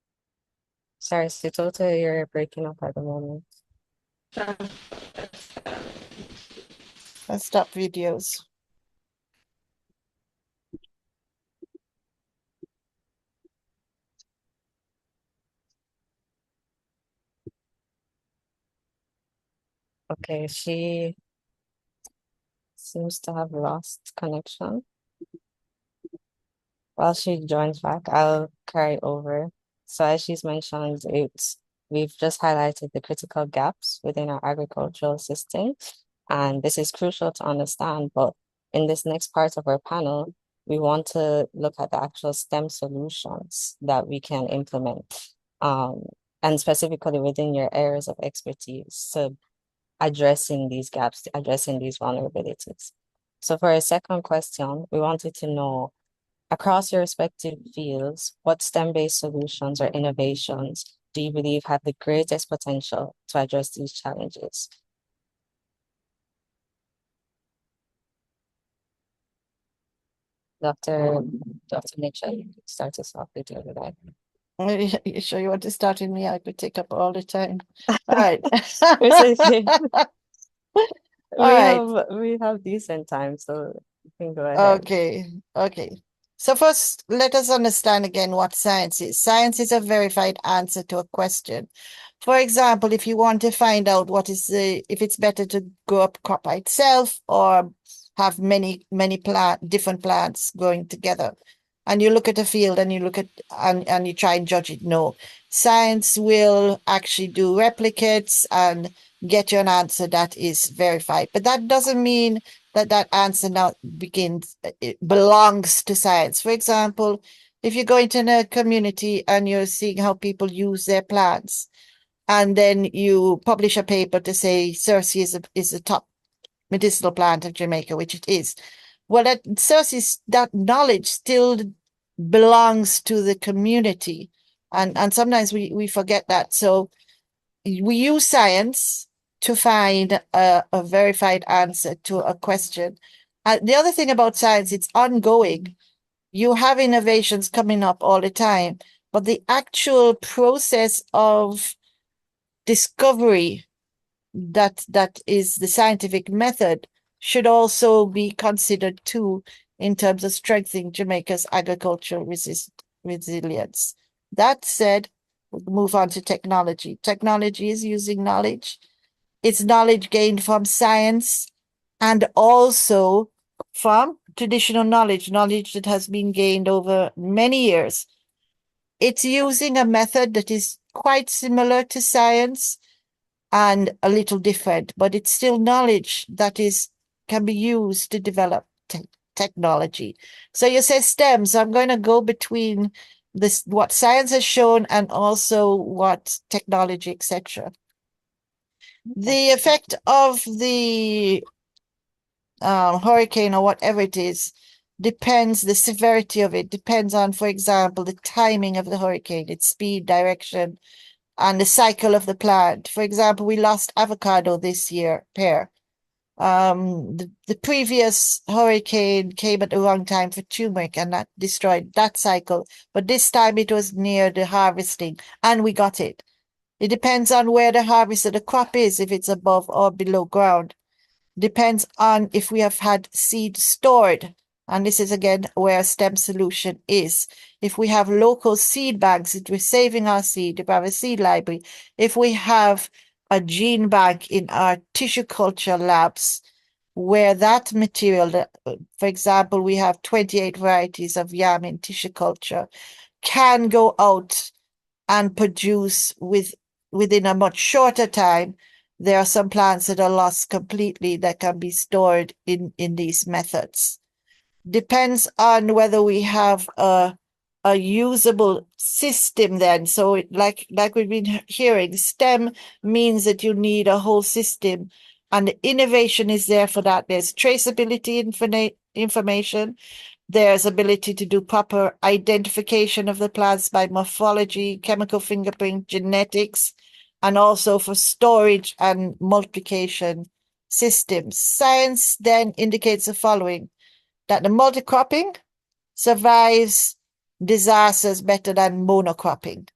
sorry, Sitoto, you're breaking up at the moment. Let's stop videos. Okay, she seems to have lost connection. While she joins back, I'll carry over. So as she's mentioned, we've just highlighted the critical gaps within our agricultural system, and this is crucial to understand. But in this next part of our panel, we want to look at the actual STEM solutions that we can implement, and specifically within your areas of expertise. So addressing these gaps, addressing these vulnerabilities. So for a second question, we wanted to know, across your respective fields, what STEM-based solutions or innovations do you believe have the greatest potential to address these challenges? Dr. Mitchell, you can start us off with your that. You sure you want to start with me? I could take up all the time. All right. We have decent time, so you can go ahead. Okay. So first, let us understand again what science is. Science is a verified answer to a question. For example, if you want to find out if it's better to grow up crop by itself or have many different plants growing together, and you look at a field and you look at and you try and judge it, no. Science will actually do replicates and get you an answer that is verified. But that doesn't mean that answer now it belongs to science. For example, if you go into a community and you're seeing how people use their plants, and then you publish a paper to say cerci is the top medicinal plant of Jamaica, which it is. Well, that knowledge still belongs to the community. And sometimes we forget that. So we use science to find a verified answer to a question. The other thing about science, it's ongoing. You have innovations coming up all the time, but the actual process of discovery that is the scientific method should also be considered too in terms of strengthening Jamaica's agricultural resilience. That said, we'll move on to technology. Technology is using knowledge. It's knowledge gained from science and also from traditional knowledge that has been gained over many years. It's using a method that is quite similar to science and a little different, but it's still knowledge that can be used to develop technology. So you say STEM, so I'm going to go between what science has shown and also what technology, etc. The effect of the hurricane or whatever it is depends, the severity of it depends on, for example, the timing of the hurricane, its speed, direction, and the cycle of the plant. For example, we lost avocado this year, pear. The previous hurricane came at the wrong time for turmeric and that destroyed that cycle. But this time it was near the harvesting and we got it. It depends on where the harvest of the crop is, if it's above or below ground. Depends on if we have had seed stored And this is again where STEM solution is. If we have local seed banks, if we're saving our seed, if we have a seed library, if we have a gene bank in our tissue culture labs, where that material, for example, we have 28 varieties of yam in tissue culture, can go out and produce within a much shorter time. There are some plants that are lost completely that can be stored in these methods. Depends on whether we have a usable system then. So like we've been hearing, STEM means that you need a whole system, and the innovation is there for that. There's traceability information. There's ability to do proper identification of the plants by morphology, chemical fingerprint, genetics, and also for storage and multiplication systems. Science then indicates the following: that the multi-cropping survives disasters better than monocropping.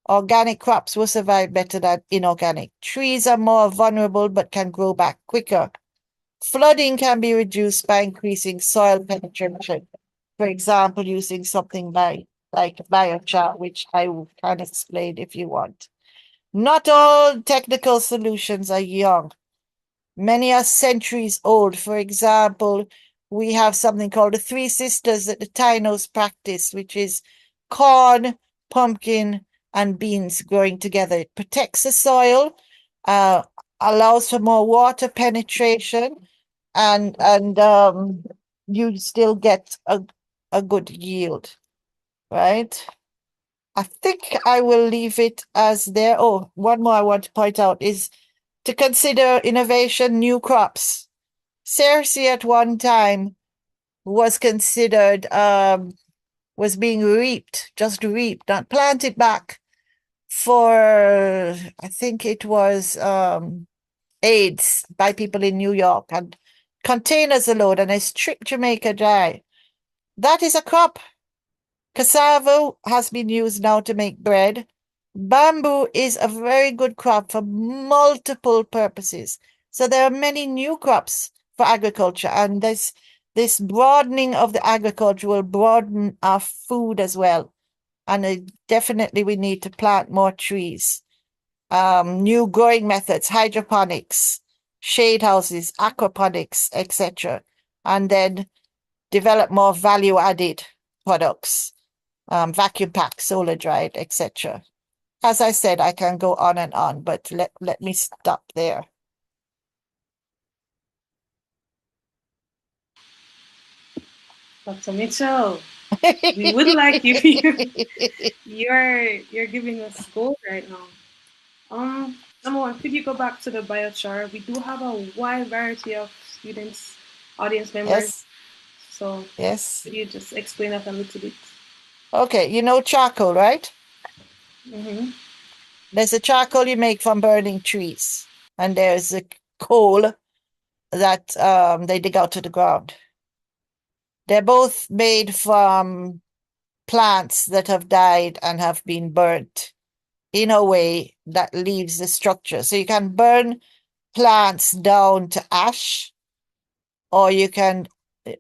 Organic crops will survive better than inorganic. Trees are more vulnerable but can grow back quicker. Flooding can be reduced by increasing soil penetration. For example, using something like biochar, which I can explain if you want. Not all technical solutions are young. Many are centuries old. For example, we have something called the Three Sisters that the Tainos practice, which is corn, pumpkin, and beans growing together. It protects the soil, allows for more water penetration, and you still get a good yield, right? I think I will leave it as there. Oh, one more I want to point out is to consider innovation, new crops. Cersei at one time was considered, was being reaped, just reaped, not planted back for, I think it was AIDS by people in New York, and containers a load, and a strict Jamaica dry. That is a crop. Cassava has been used now to make bread. Bamboo is a very good crop for multiple purposes. So there are many new crops for agriculture, and this broadening of the agriculture will broaden our food as well. And definitely we need to plant more trees. New growing methods, hydroponics, shade houses, aquaponics, etc. And then develop more value-added products, vacuum pack, solar dried, etc. As I said, I can go on and on, but let me stop there. Dr. Mitchell, we would like you. You're giving us gold right now. Number one, could you go back to the biochar? We do have a wide variety of students, audience members. Yes. So Yes. could you just explain that a little bit? Okay, you know charcoal, right? Mm-hmm. There's a charcoal you make from burning trees, and there's a coal that they dig out of the ground. They're both made from plants that have died and have been burnt in a way that leaves the structure. So you can burn plants down to ash, or you can,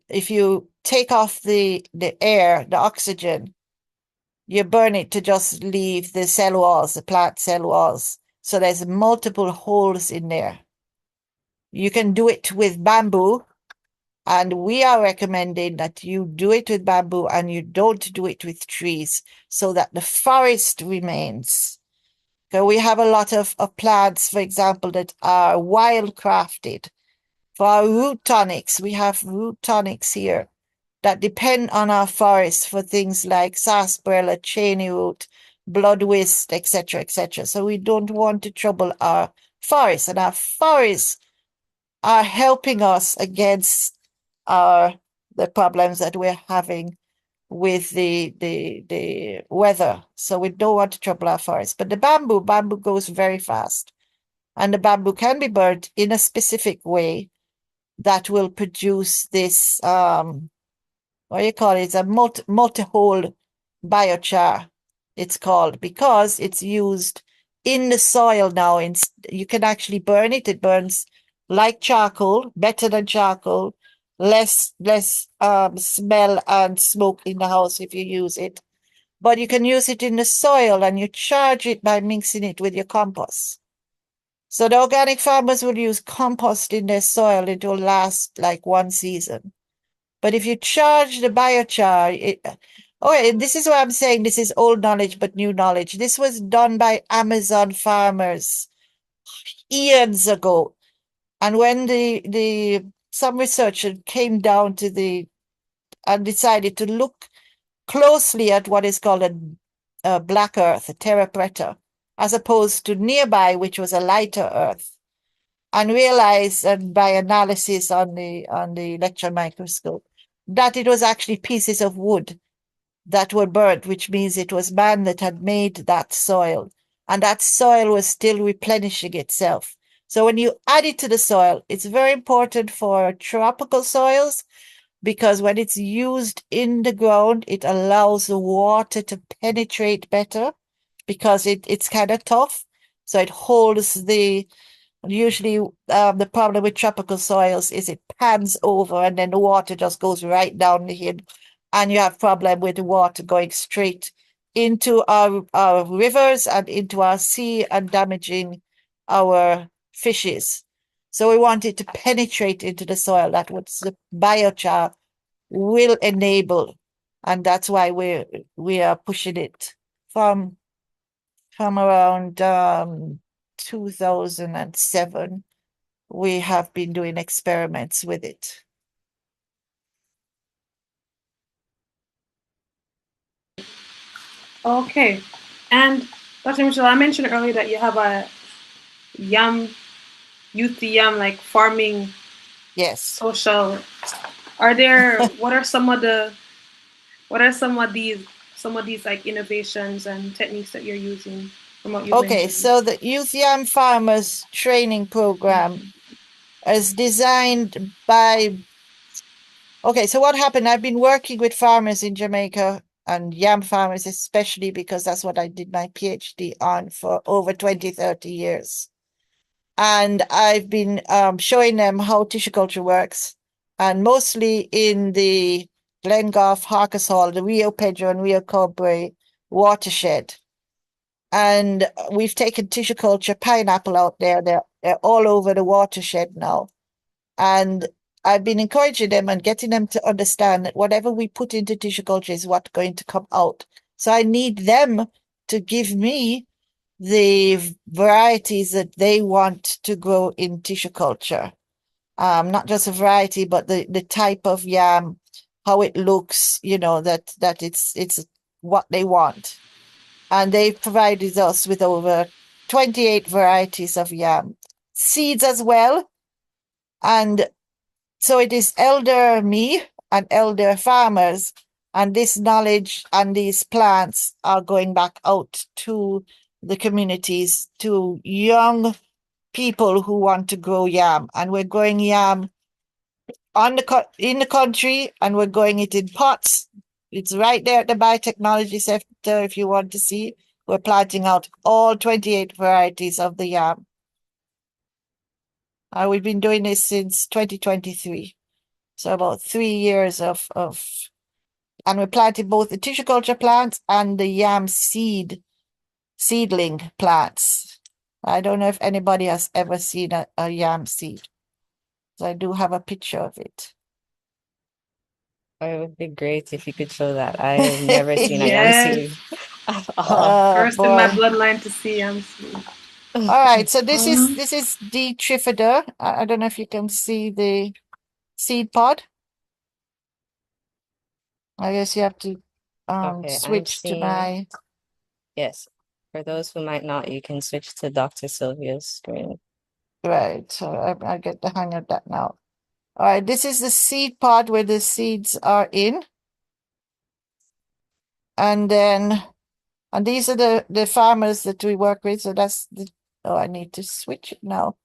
if you take off the air, the oxygen, you burn it to just leave the cell walls, the plant cell walls. So there's multiple holes in there. You can do it with bamboo, and we are recommending that you do it with bamboo and you don't do it with trees so that the forest remains. So we have a lot of plants, for example, that are wildcrafted. For our root tonics, we have root tonics here that depend on our forests for things like sarsaparilla, cheney root, bloodwist, etc., etc. So we don't want to trouble our forests, and our forests are helping us against the problems that we're having with the weather. So we don't want to trouble our forests. But the bamboo goes very fast, and the bamboo can be burnt in a specific way that will produce this what do you call it? It's a multi-hole biochar, it's called, because it's used in the soil now. You can actually burn it. It burns like charcoal, better than charcoal, less smell and smoke in the house if you use it. But you can use it in the soil, and you charge it by mixing it with your compost. So the organic farmers will use compost in their soil. It will last like one season. But if you charge the biochar, this is what I'm saying. This is old knowledge, but new knowledge. This was done by Amazon farmers years ago. And when some researcher came down to and decided to look closely at what is called a black earth, a terra preta, as opposed to nearby, which was a lighter earth, and realized, and by analysis on the electron microscope, that it was actually pieces of wood that were burnt, which means it was man that had made that soil, and that soil was still replenishing itself. So when you add it to the soil, it's very important for tropical soils, because when it's used in the ground, it allows the water to penetrate better, because it's kind of tough. So it holds usually the problem with tropical soils is it pans over and then the water just goes right down the hill, and you have problem with the water going straight into our rivers and into our sea and damaging our fishes. So we want it to penetrate into the soil. That what the biochar will enable, and that's why we are pushing it from around 2007. We have been doing experiments with it. Okay. And Dr. Michelle, I mentioned earlier that you have a yam, youth yam, like farming Yes. social. Are there, what are some of these like innovations and techniques that you're using from what you Okay, mentioned? so the Youth Yam Farmers Training Program is designed by. Okay, so what happened? I've been working with farmers in Jamaica, and yam farmers especially, because that's what I did my PhD on for over 20, 30 years. And I've been showing them how tissue culture works, and mostly in the Glengoff, Harkeshall, the Rio Pedro and Rio Cobre watershed. And we've taken tissue culture pineapple out there. They're all over the watershed now. And I've been encouraging them and getting them to understand that whatever we put into tissue culture is what's going to come out. So I need them to give me the varieties that they want to grow in tissue culture. Not just a variety, but the type of yam, how it looks, that it's what they want. And they provided us with over 28 varieties of yam seeds as well. And so it is elder me and elder farmers, and this knowledge and these plants are going back out to the communities, to young people who want to grow yam. And we're growing yam in the country, and we're growing it in pots. It's right there at the biotechnology center if you want to see. We're planting out all 28 varieties of the yam. We've been doing this since 2023. So about 3 years of and we planted both the tissue culture plants and the yam seedling plants. I don't know if anybody has ever seen a yam seed. So I do have a picture of it. Oh, it would be great if you could show that. I've never seen a yam Yes. seed at all. First in my bloodline to see yam seed. All right, so this is D. trifida. I don't know if you can see the seed pod. I guess you have to Okay, switch to my. Yes. For those who might not, you can switch to Dr. Sylvia's screen. Right, so I get the hang of that now. All right, this is the seed pod where the seeds are in. And these are the farmers that we work with. So that's I need to switch it now.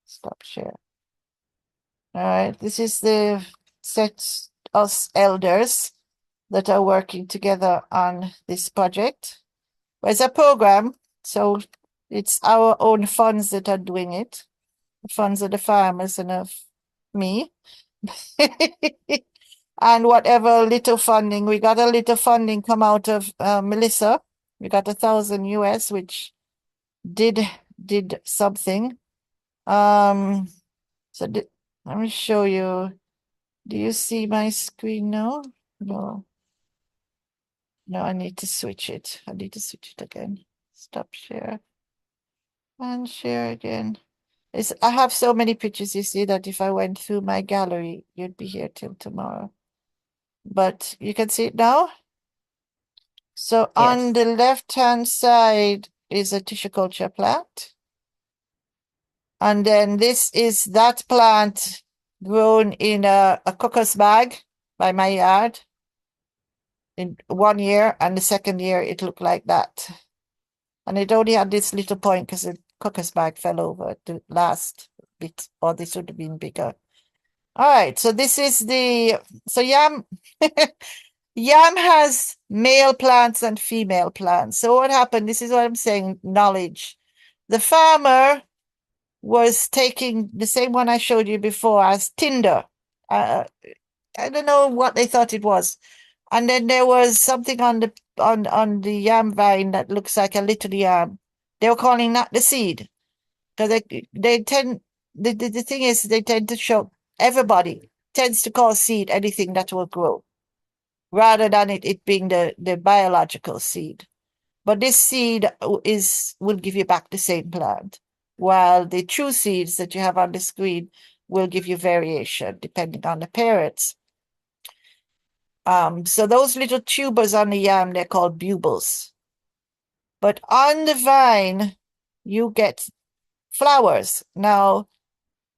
Stop share. All right, this is the set us elders that are working together on this project. Well, it's a program, so it's our own funds that are doing it. The funds of the farmers and of me. And whatever little funding, we got a little funding come out of Melissa. We got 1,000 US, which did something. So let me show you. Do you see my screen now? No. No, I need to switch it. I need to switch it again. Stop share. And share again. I have so many pictures, you see, that if I went through my gallery, you'd be here till tomorrow. But you can see it now. So on Yes. the left-hand side is a tissue culture plant. And then this is that plant grown in a cocos bag by my yard in 1 year, and the second year it looked like that. And it only had this little point because the cocos bag fell over the last bit, or this would have been bigger. All right, so this is so yam. Yam has male plants and female plants. So what happened? This is what I'm saying, knowledge. The farmer was taking the same one I showed you before as tinder. I don't know what they thought it was. And then there was something on the yam vine that looks like a little yam. They were calling that the seed. Because they tend the thing is they tend to show everybody tends to call seed anything that will grow, rather than it being the biological seed. But this seed will give you back the same plant, while the true seeds that you have on the screen will give you variation depending on the parents. So those little tubers on the yam, they're called bulbs. But on the vine, you get flowers. Now,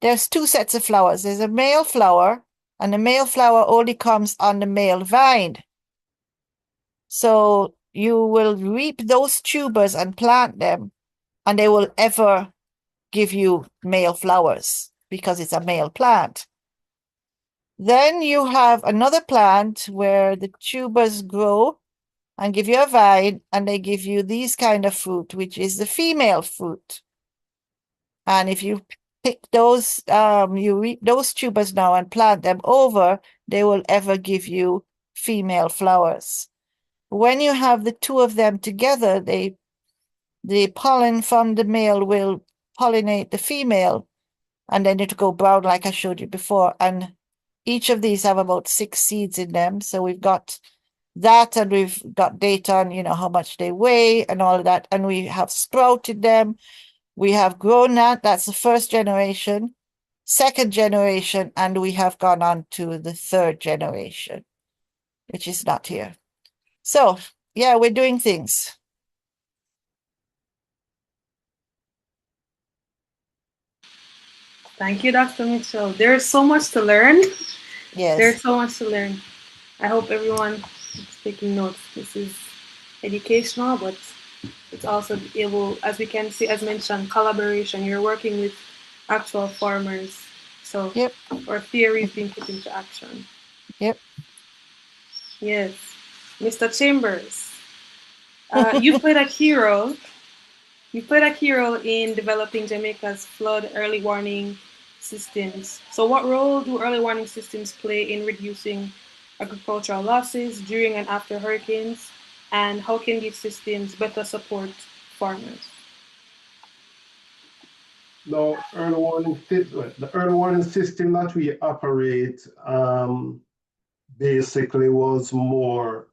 there's two sets of flowers. There's a male flower, and the male flower only comes on the male vine. So you will reap those tubers and plant them, and they will ever give you male flowers because it's a male plant. Then you have another plant where the tubers grow and give you a vine, and they give you these kind of fruit, which is the female fruit. And if you pick those, you reap those tubers now and plant them over, they will ever give you female flowers. When you have the two of them together, the pollen from the male will pollinate the female, and then it'll go brown like I showed you before. And each of these have about 6 seeds in them. So we've got that, and we've got data on, how much they weigh and all of that. And we have sprouted them. We have grown that. That's the first generation, second generation, and we have gone on to the third generation, which is not here. So, yeah, we're doing things. Thank you, Dr. Mitchell. There's so much to learn. Yes. There's so much to learn. I hope everyone is taking notes. This is educational, but it's also able, as we can see, as mentioned, collaboration. You're working with actual farmers. So Yep. our theory is being put into action. Yep. Yes. Mr. Chambers, you played a key role. You played a key role in developing Jamaica's flood early warning systems. So what role do early warning systems play in reducing agricultural losses during and after hurricanes? And how can these systems better support farmers? Now, the early warning system that we operate basically was more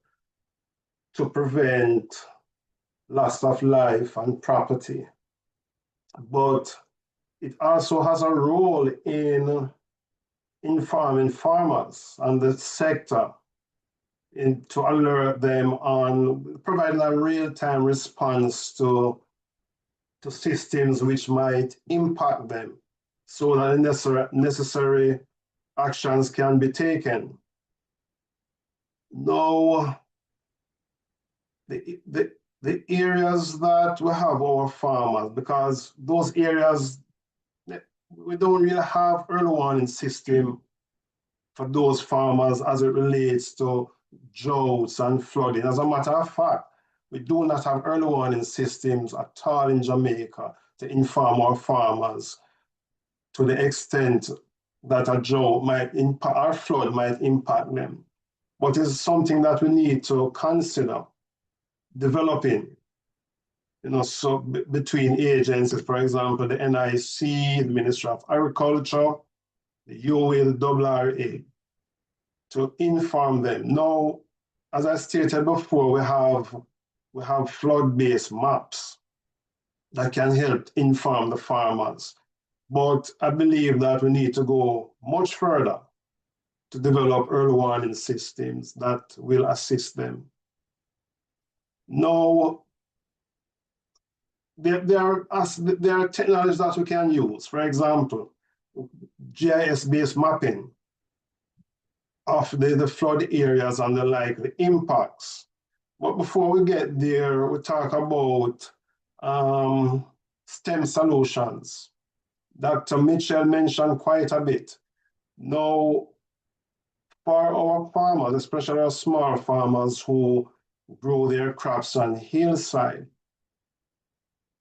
to prevent loss of life and property. But it also has a role in informing farmers and the sector to alert them on providing a real-time response to systems which might impact them so that necessary actions can be taken. Now, the areas that we have our farmers, because those areas, we don't really have early warning system for those farmers as it relates to droughts and flooding. As a matter of fact, we do not have early warning systems at all in Jamaica to inform our farmers to the extent that a drought might impact or flood might impact them. But it's something that we need to consider developing, so between agencies, for example, the NIC, the Ministry of Agriculture, the UA, the WRA, to inform them. Now, as I stated before, we have flood-based maps that can help inform the farmers. But I believe that we need to go much further to develop early warning systems that will assist them. Now, there are technologies that we can use. For example, GIS-based mapping of the flood areas and the likely impacts. But before we get there, we talk about S.T.E.M Solutions. Dr. Mitchell mentioned quite a bit. Now, for our farmers, especially our small farmers who grow their crops on hillside,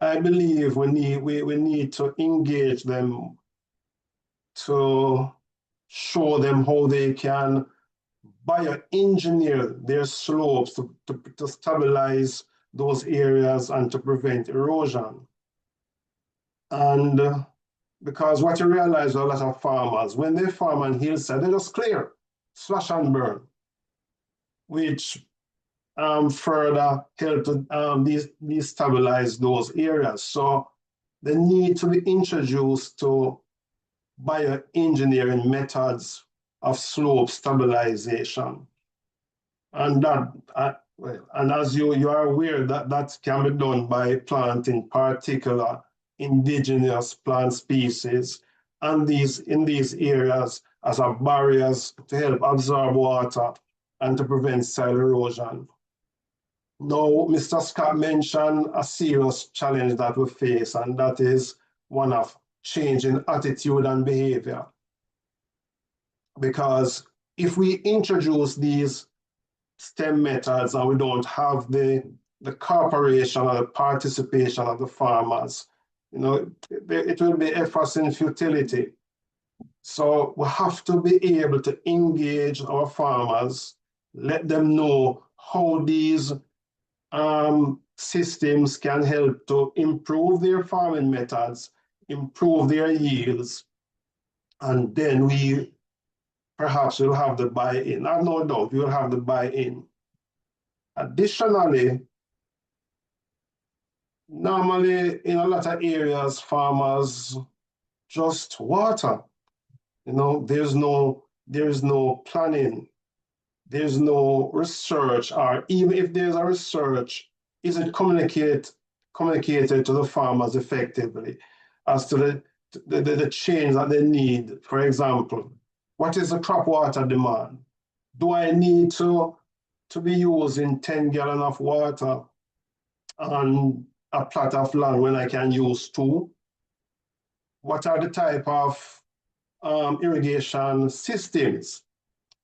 I believe we need to engage them to show them how they can bioengineer their slopes to stabilize those areas and to prevent erosion. And because what you realize with a lot of farmers, when they farm on hillside, they just clear, slash and burn, which further help to destabilize those areas. So they need to be introduced to bioengineering methods of slope stabilization. And and as you are aware, that can be done by planting particular indigenous plant species and in these areas as a barriers to help absorb water and to prevent soil erosion. Now, Mr. Scott mentioned a serious challenge that we face, and that is one of changing attitude and behavior. Because if we introduce these S.T.E.M methods and we don't have the cooperation or the participation of the farmers, it will be efforts in futility. So we have to be able to engage our farmers, let them know how these systems can help to improve their farming methods, improve their yields, and then we perhaps will have the buy-in. I have no doubt we will have the buy-in. Additionally, normally in a lot of areas, farmers just water. There's no planning, there's no research, or even if there's a research, is it communicated to the farmers effectively as to the change that they need? For example, what is the crop water demand? Do I need to be using 10 gallons of water on a plot of land when I can use 2? What are the type of irrigation systems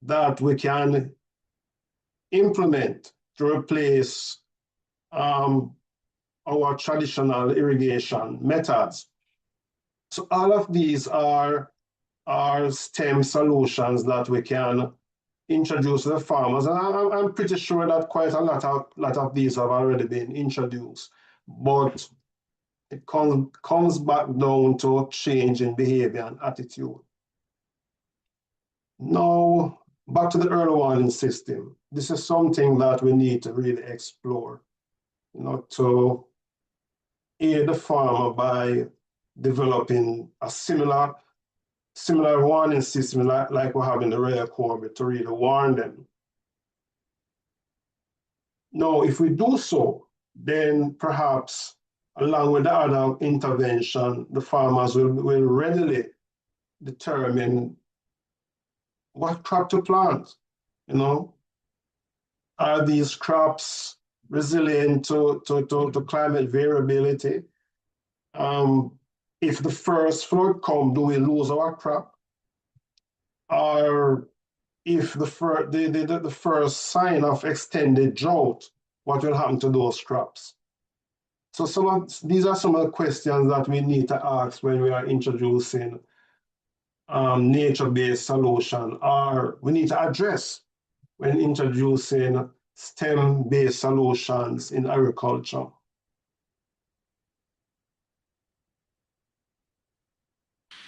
that we can implement to replace our traditional irrigation methods? So all of these are S.T.E.M solutions that we can introduce to the farmers, and I'm pretty sure that quite a lot of these have already been introduced, but it comes back down to a change in behavior and attitude. Now, back to the early warning system. This is something that we need to really explore, to aid the farmer by developing a similar warning system like we have in the Royal Corps to really warn them. Now, if we do so, then perhaps along with the other intervention, the farmers will readily determine what crop to plant. Are these crops resilient to climate variability? If the first flood comes, do we lose our crop? Or if the first sign of extended drought, what will happen to those crops? So these are some of the questions that we need to ask when we are introducing nature-based solution, or we need to address when introducing STEM-based solutions in agriculture.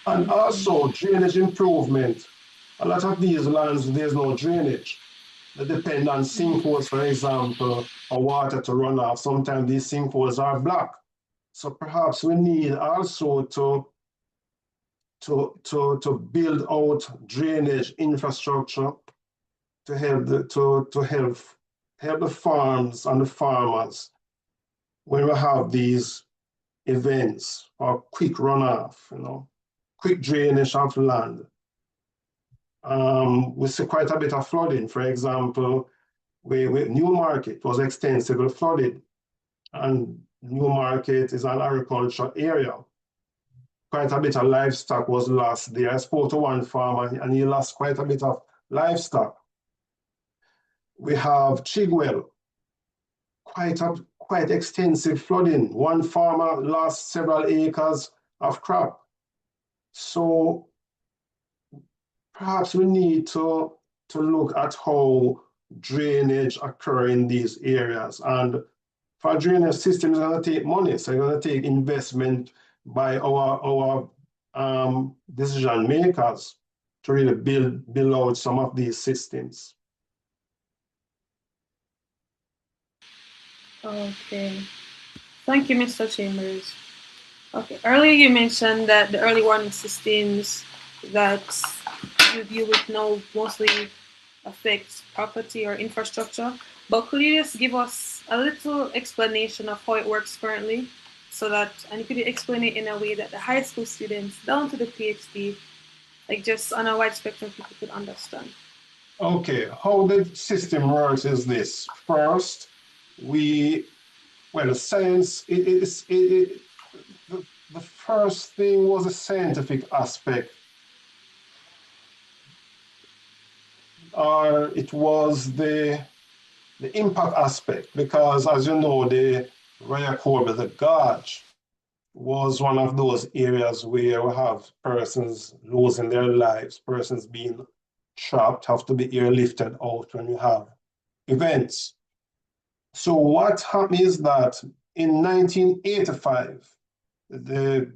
And also drainage improvement. A lot of these lands, there's no drainage. They depend on sinkholes, for example, for water to run off. Sometimes these sinkholes are blocked. So perhaps we need also to build out drainage infrastructure to help the farms and the farmers when we have these events or quick runoff, quick drainage of land. We see quite a bit of flooding. For example, Newmarket was extensively flooded, and Newmarket is an agricultural area. Quite a bit of livestock was lost there. I spoke to one farmer and he lost quite a bit of livestock. We have Chigwell, quite extensive flooding. One farmer lost several acres of crop. So perhaps we need to look at how drainage occur in these areas. And for drainage system, it's going to take money. So it's going to take investment by our decision makers to really build out some of these systems. Okay. Thank you, Mr. Chambers. Okay. Earlier you mentioned that the early warning systems that you deal with now mostly affects property or infrastructure, but could you just give us a little explanation of how it works currently, and could you explain it in a way that the high school students down to the PhD, like just on a wide spectrum, people could understand? Okay, how the system works is this. First, science, the first thing was a scientific aspect, or it was the impact aspect, because as you know, the Royal Corbe, the gorge, was one of those areas where we have persons losing their lives, persons being trapped, have to be airlifted out when you have events. So what happened is that in 1985, the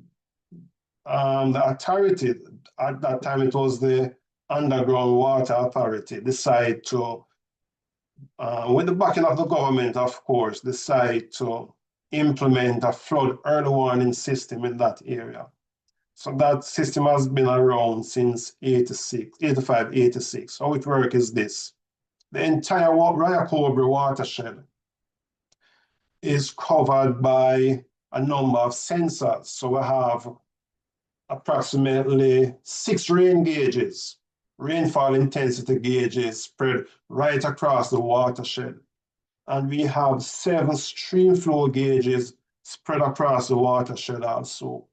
authority, at that time it was the Underground Water Authority, decided to, with the backing of the government, of course, decide to implement a flood early warning system in that area. So that system has been around since 85, 86. How it works is this. The entire Royal Corbe watershed is covered by a number of sensors. So we have approximately 6 rain gauges, rainfall intensity gauges spread right across the watershed. And we have 7 stream flow gauges spread across the watershed also.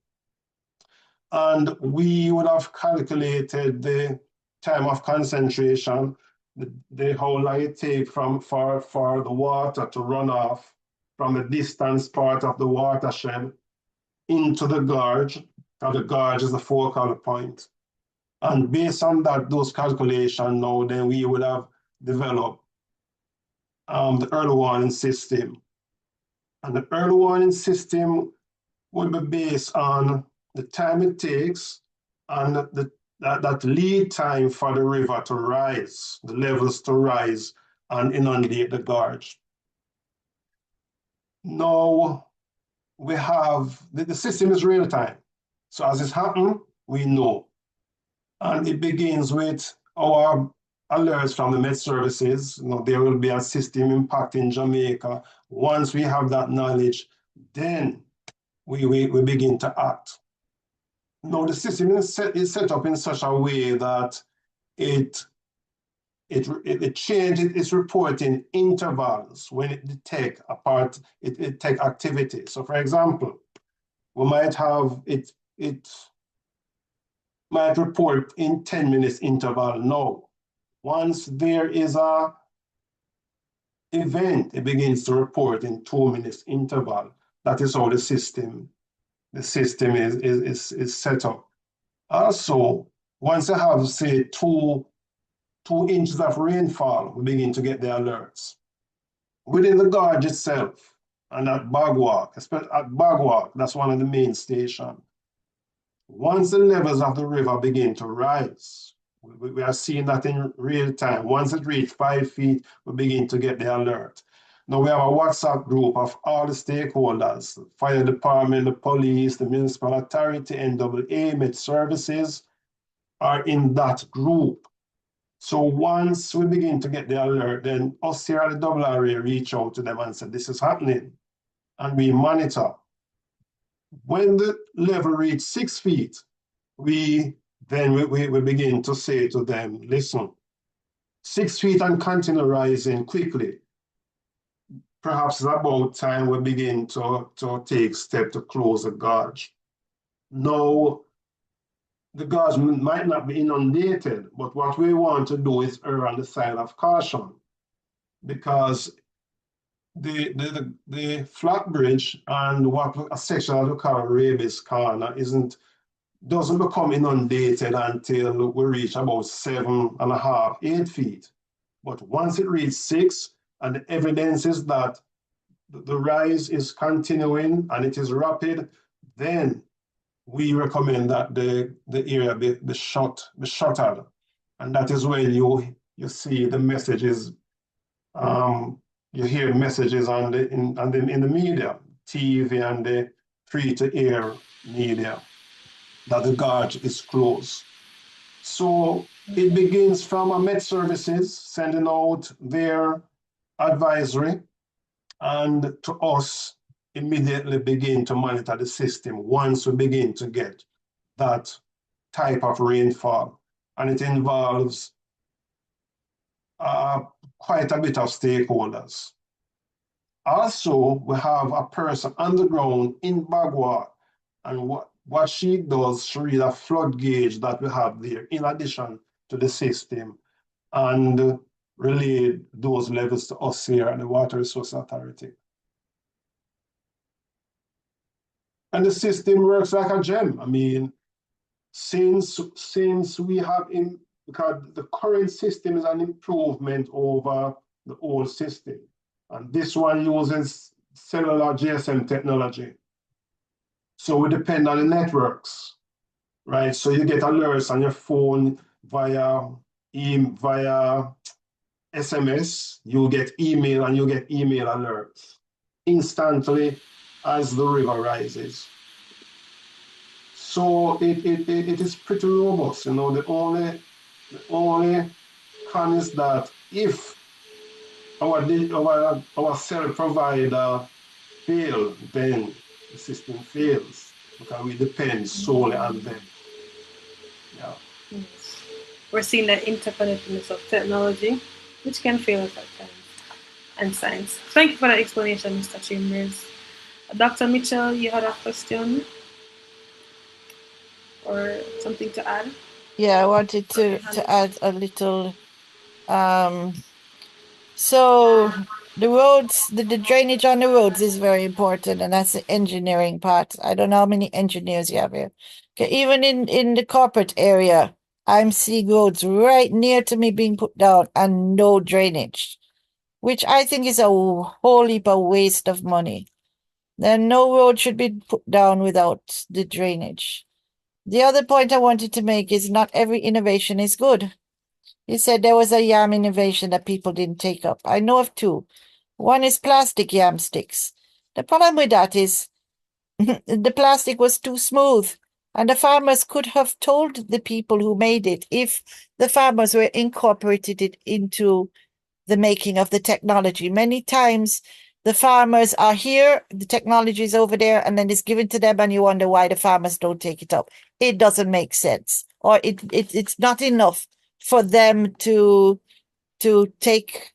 And we would have calculated the time of concentration, how long it takes for the water to run off from the distance part of the watershed into the gorge, because the gorge is the focal point. And based on those calculations now, then we would have developed the early warning system. And the early warning system would be based on the time it takes and that lead time for the river to rise, the levels to rise and inundate the gorge. Now we have, the system is real time. So as it happens, we know. And it begins with our alerts from the Met Services. There will be a system impact in Jamaica. Once we have that knowledge, then we begin to act. Now the system is set up in such a way that it changes its reporting intervals when it detects it take activity. So for example, we might have it might report in 10 minutes interval now. Once there is a event, it begins to report in 2 minutes interval. That is how the system is set up. Also, once you have, say, 2 inches of rainfall, we begin to get the alerts. Within the gorge itself, and at Bagwalk, especially at Bagwalk, that's one of the main stations. Once the levels of the river begin to rise, we are seeing that in real time. Once it reaches 5 feet, we begin to get the alert. Now we have a WhatsApp group of all the stakeholders, the fire department, the police, the municipal authority, NAA, Met Services are in that group. So once we begin to get the alert, then us here at the RRA reach out to them and say, this is happening, and we monitor. When the level reaches 6 feet, we begin to say to them, listen, 6 feet and continue rising quickly. Perhaps it's about time we begin to take steps to close the gorge. Now, the gorge might not be inundated, but what we want to do is err on the side of caution, because the flat bridge and what a section of the call Rabies Corner doesn't become inundated until we reach about 7.5, 8 feet. But once it reaches 6, and the evidence is that the rise is continuing and it is rapid, then we recommend that the area be shuttered. And that is when you see the messages, you hear messages in the media, TV and the free-to-air media, that the gorge is closed. So it begins from a Met Services sending out their advisory, and to us immediately begin to monitor the system once we begin to get that type of rainfall. And it involves quite a bit of stakeholders. Also, we have a person on the ground in Bagua, and what she does, she reads a flood gauge that we have there in addition to the system, and relay those levels to us here at the Water Resource Authority. And the system works like a gem. I mean, since we have because the current system is an improvement over the old system. And this one uses cellular GSM technology. So we depend on the networks, right? So you get alerts on your phone via SMS, you get email, and you get email alerts instantly as the river rises. So it is pretty robust. You know, the only con is that if our cell provider fail, then the system fails, because we depend solely on them. Yeah. Yes. We're seeing the interconnectedness of technology, which can fail us at times, and science. Thank you for that explanation, Mr. Chambers. Dr. Mitchell, you had a question or something to add? Yeah, I wanted to add a little. So the roads, the drainage on the roads is very important, and that's the engineering part. I don't know how many engineers you have here. Okay, even in the corporate area, I'm seeing roads right near to me being put down and no drainage, which I think is a whole heap of waste of money. Then no road should be put down without the drainage. The other point I wanted to make is not every innovation is good. You said there was a yam innovation that people didn't take up. I know of two. One is plastic yam sticks. The problem with that is the plastic was too smooth, and the farmers could have told the people who made it if the farmers were incorporated it into the making of the technology. Many times the farmers are here, the technology is over there, and then it's given to them, and you wonder why the farmers don't take it up. It doesn't make sense, or it's not enough for them to take.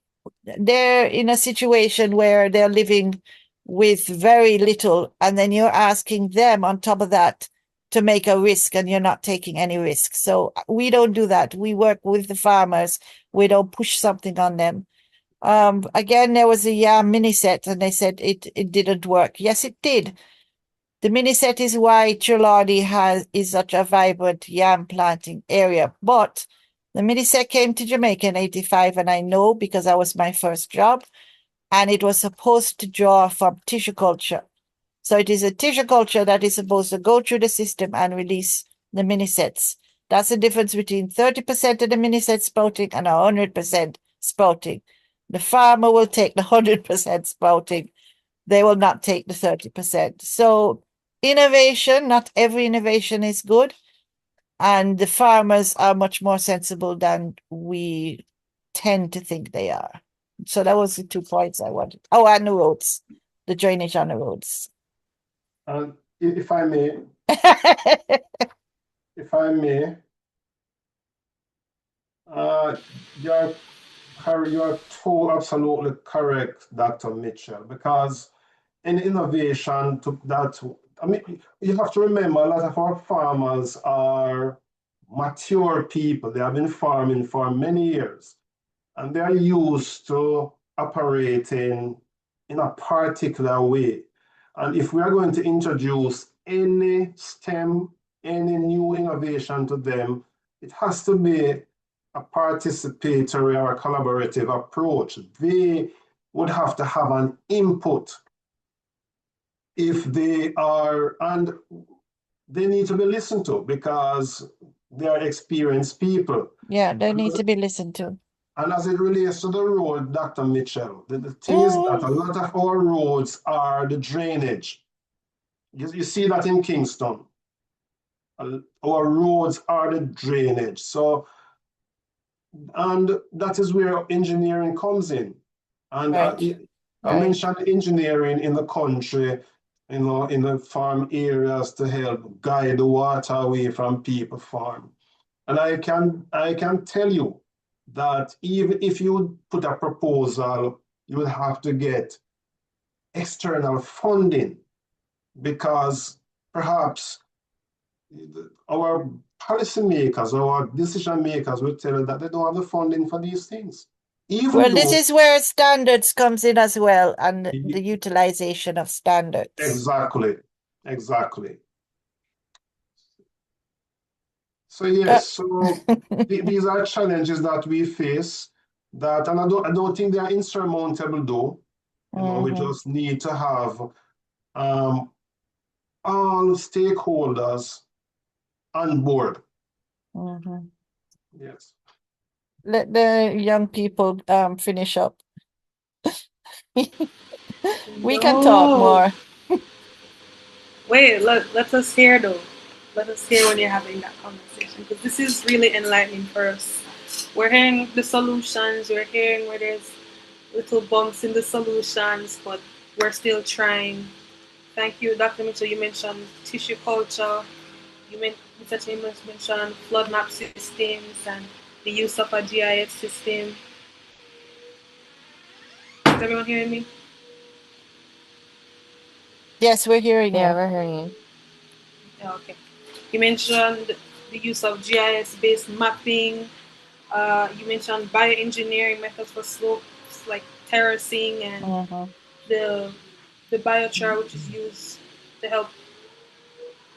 They're in a situation where they're living with very little, and then you're asking them on top of that to make a risk, and you're not taking any risk. So we don't do that. We work with the farmers. We don't push something on them. Again, there was a yam mini set, and they said it didn't work. Yes, it did. The Miniset is why Trelawney is such a vibrant yam planting area. But the Miniset came to Jamaica in 85, and I know because that was my first job, and it was supposed to draw from tissue culture. So it is a tissue culture that is supposed to go through the system and release the Minisets. That's the difference between 30% of the Miniset sprouting and 100% sprouting. The farmer will take the 100% sprouting. They will not take the 30%. So innovation, not every innovation is good. And the farmers are much more sensible than we tend to think they are. So that was the 2 points I wanted. Oh, and the roads, the drainage on the roads. And if I may, you're absolutely correct, Dr. Mitchell, because in innovation you have to remember a lot of our farmers are mature people. They have been farming for many years, and they are used to operating in a particular way. And if we are going to introduce any STEM, any new innovation to them, it has to be a participatory or a collaborative approach. They would have to have an input if they are, and they need to be listened to because they are experienced people. Yeah, they need to be listened to. And as it relates to the road, Dr. Mitchell, the thing is that a lot of our roads are the drainage. You see that in Kingston. Our roads are the drainage. So, and that is where engineering comes in. And I mentioned engineering in the country, in the farm areas to help guide the water away from people farm. And I can tell you that even if you put a proposal, you would have to get external funding because perhaps our policymakers, our decision makers will tell you that they don't have the funding for these things. Well, this is where standards comes in as well, and the utilization of standards. Exactly. So yes, these are challenges that we face that, and I don't think they are insurmountable though. We just need to have all stakeholders on board. Yes. Let the young people finish up. We can talk more. Wait, let us hear though. Let us hear when you're having that conversation because this is really enlightening for us. We're hearing the solutions, we're hearing where there's little bumps in the solutions, but we're still trying. Thank you, Dr. Mitchell. You mentioned tissue culture. Mr. Chambers mentioned flood map systems and the use of a GIS system. Is everyone hearing me? Yes, we're hearing you. Yeah, we're hearing you. Yeah, okay. You mentioned the use of GIS-based mapping. You mentioned bioengineering methods for slopes like terracing and the biochar, which is used to help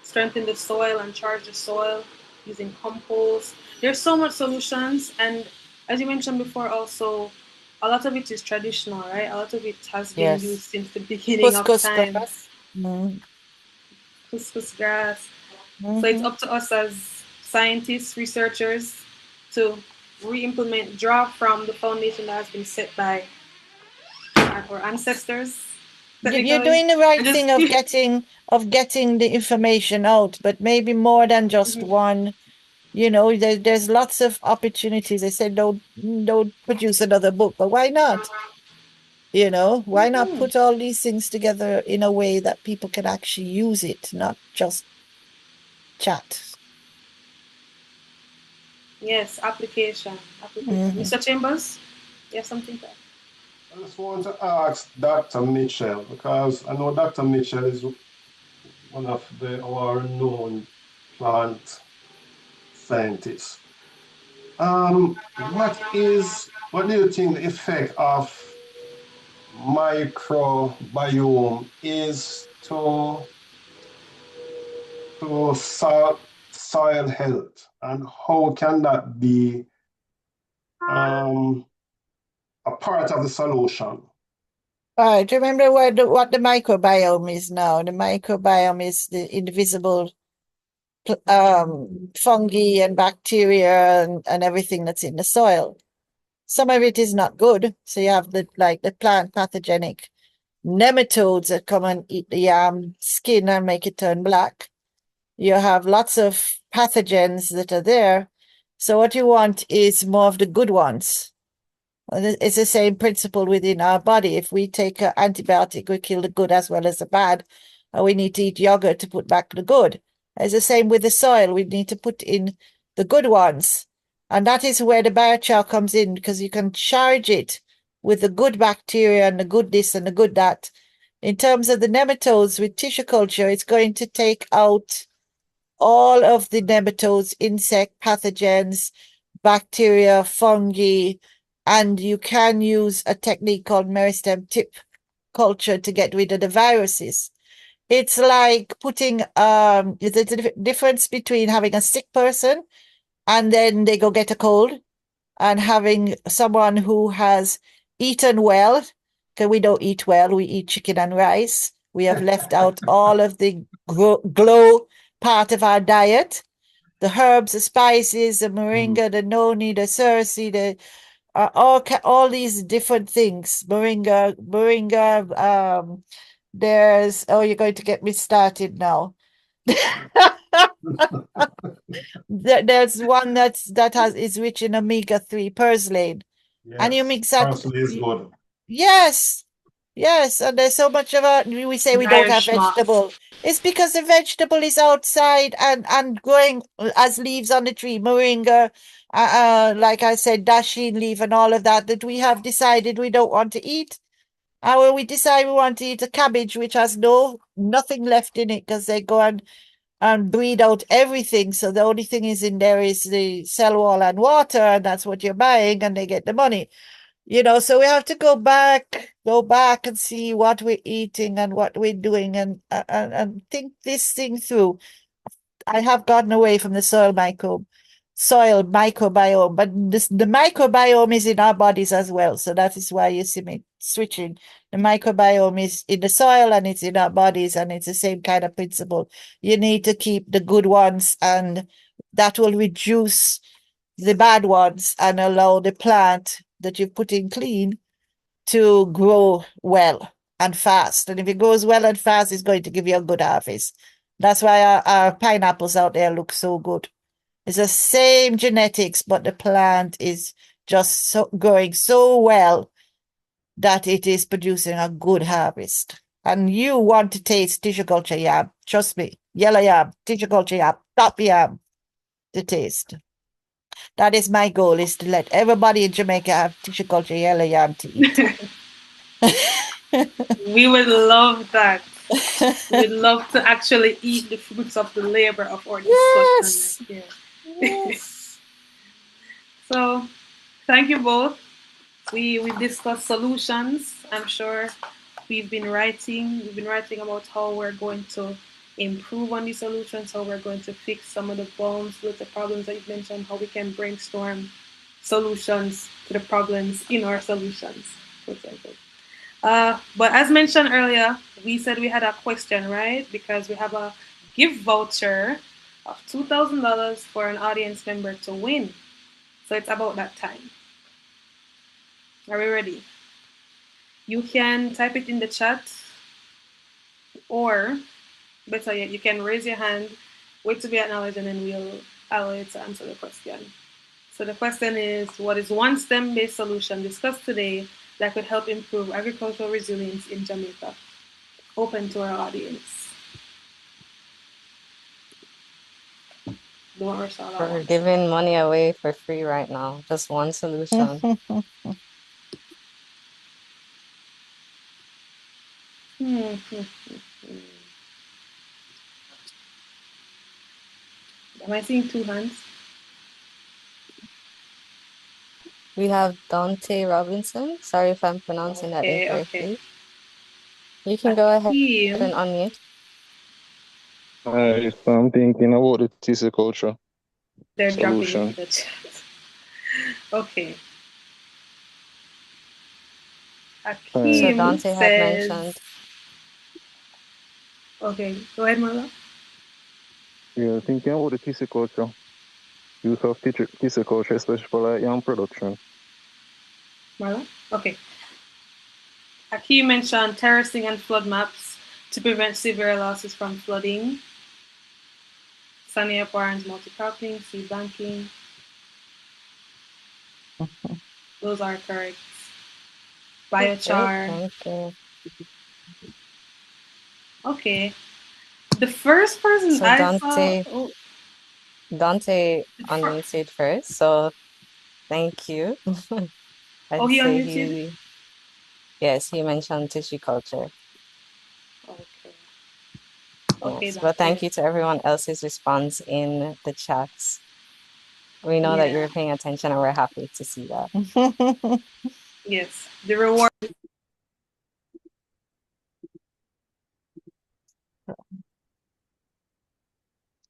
strengthen the soil and charge the soil using compost. There's so much solutions, and as you mentioned before, also a lot of it is traditional, right? A lot of it has been used since the beginning of time. Couscous grass. So it's up to us as scientists, researchers, to re-implement, draw from the foundation that has been set by our ancestors. You're doing the right thing of getting the information out, but maybe more than just one. There's lots of opportunities. I said don't produce another book, but why not? Why not put all these things together in a way that people can actually use it, not just chat. Yes, application. Mr. Chambers, you have something to add? I just want to ask Dr. Mitchell, because I know Dr. Mitchell is one of our known plant scientists. What do you think the effect of microbiome is to to soil health, and how can that be a part of the solution? All right, remember what the microbiome is now. The microbiome is the invisible fungi and bacteria and everything that's in the soil. Some of it is not good. So you have the plant pathogenic nematodes that come and eat the yam skin and make it turn black. You have lots of pathogens that are there. So what you want is more of the good ones. It's the same principle within our body. If we take an antibiotic, we kill the good as well as the bad. And we need to eat yogurt to put back the good. It's the same with the soil. We need to put in the good ones. And that is where the biochar comes in, because you can charge it with the good bacteria and the good this and the good that. In terms of the nematodes with tissue culture, it's going to take out all of the nematodes, insect pathogens, bacteria, fungi, and you can use a technique called meristem tip culture to get rid of the viruses. It's like putting it's a difference between having a sick person and then they go get a cold, and having someone who has eaten well, because we don't eat well, we eat chicken and rice. We have left out all of the glow part of our diet. The herbs, the spices, the moringa, the noni, the cerci, the all these different things. Moringa. There's you're going to get me started now. There's one that is rich in omega-3 purslane, and you Yes, mix that. parsley is good. Yes, yes, and there's so much of it. We say we don't have Irish moss. vegetable. It's because the vegetable is outside and growing as leaves on the tree. Moringa, like I said, dasheen leaf and all of that we have decided we don't want to eat. And when we decide we want to eat a cabbage, which has nothing left in it, because they go and breed out everything. So the only thing is in there is the cell wall and water, and that's what you're buying, and they get the money. So we have to go back and see what we're eating and what we're doing and think this thing through. I have gotten away from the soil microbiome, but the microbiome is in our bodies as well. So that is why you see me switching. The microbiome is in the soil and it's in our bodies, and it's the same kind of principle. You need to keep the good ones, and that will reduce the bad ones and allow the plant that you put in clean to grow well and fast. And if it grows well and fast, it's going to give you a good harvest. That's why our pineapples out there look so good. It's the same genetics, but the plant is just growing so well that it is producing a good harvest. And you want to taste tissue culture yam. Trust me. Yellow yam, tissue culture yam, top yam to taste. That is my goal, is to let everybody in Jamaica have tissue culture yellow yam to eat. We would love that. We'd love to actually eat the fruits of the labor of our discussion. Yes. Yes. So, thank you both. We discussed solutions. I'm sure we've been writing about how we're going to improve on these solutions, how we're going to fix some of the bones with the problems that you mentioned, how we can brainstorm solutions to the problems in our solutions. But as mentioned earlier, we said we had a question, right? Because we have a gift voucher of $2,000 for an audience member to win. So it's about that time. Are we ready? You can type it in the chat, or better yet, you can raise your hand, wait to be acknowledged, and then we'll allow you to answer the question. So the question is, what is one STEM-based solution discussed today that could help improve agricultural resilience in Jamaica? Open to our audience. Don't rush all at We're once. giving money away for free right now. Just one solution. Am I seeing two hands? We have Dante Robinson. Sorry if I'm pronouncing that incorrectly. Okay. You can go ahead Akeem. and unmute. If I'm thinking about the tissueculture They're dropping it in solution. the chat. Okay. So Uh, Akeem Dante had says, mentioned, okay, go ahead, Marla. yeah, thinking about the tissueculture, use of tissueculture, especially for like young production. Marla? Okay. Akeem mentioned terracing and flood maps to prevent severe losses from flooding. Sunny upwards, multi-cropping, seed banking. Those are correct. oh, great, Biochar. thank you. Okay. The first person So I saw. Oh, Dante the unmuted first, so thank you. oh, I'd he say unmuted? yes, he mentioned tissue culture. Okay. Okay, Yes, but Dante. thank you to everyone else's response in the chats. We know that Yeah. you're paying attention and we're happy to see that. Yes. The reward.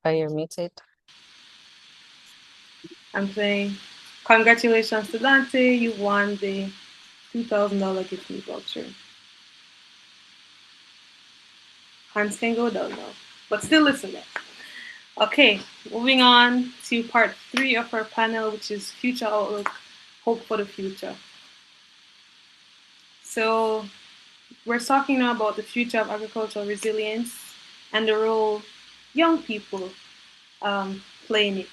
Are you muted? I'm saying, congratulations to Dante. You won the $2,000 gift voucher. Hands can go down now. But still listen there. Okay, moving on to part 3 of our panel, which is Future Outlook, Hope for the Future. So we're talking now about the future of agricultural resilience and the role young people play in it.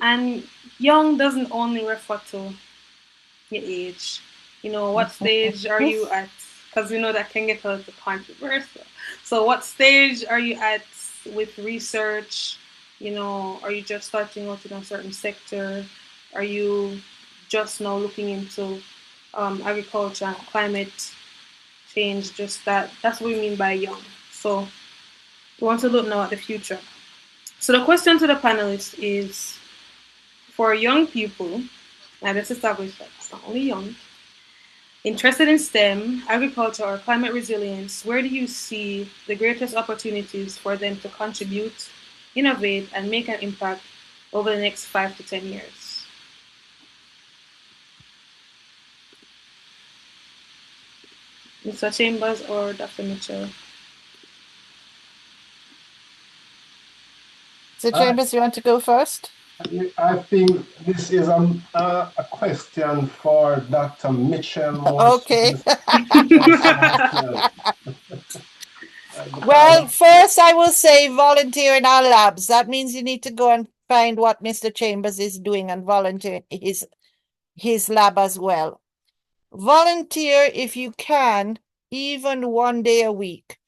And young doesn't only refer to your age. You know, what stage are you at? Because we know that can get a little controversial. So, what stage are you at with research? You know, are you just starting out in a certain sector? Are you just now looking into agriculture and climate change? Just that. That's what we mean by young. So, we want to look now at the future. So, the question to the panelists is for young people, now let's establish that it's not only young, interested in STEM, agriculture, or climate resilience, where do you see the greatest opportunities for them to contribute, innovate, and make an impact over the next 5 to 10 years? Mr. Chambers or Dr. Mitchell? So Chambers, you want to go first? I think this is a question for Dr. Mitchell Okay. more so myself. Well, Because first I will say volunteer in our labs. That means you need to go and find what Mr. Chambers is doing and volunteer in his lab as well. Volunteer if you can, even 1 day a week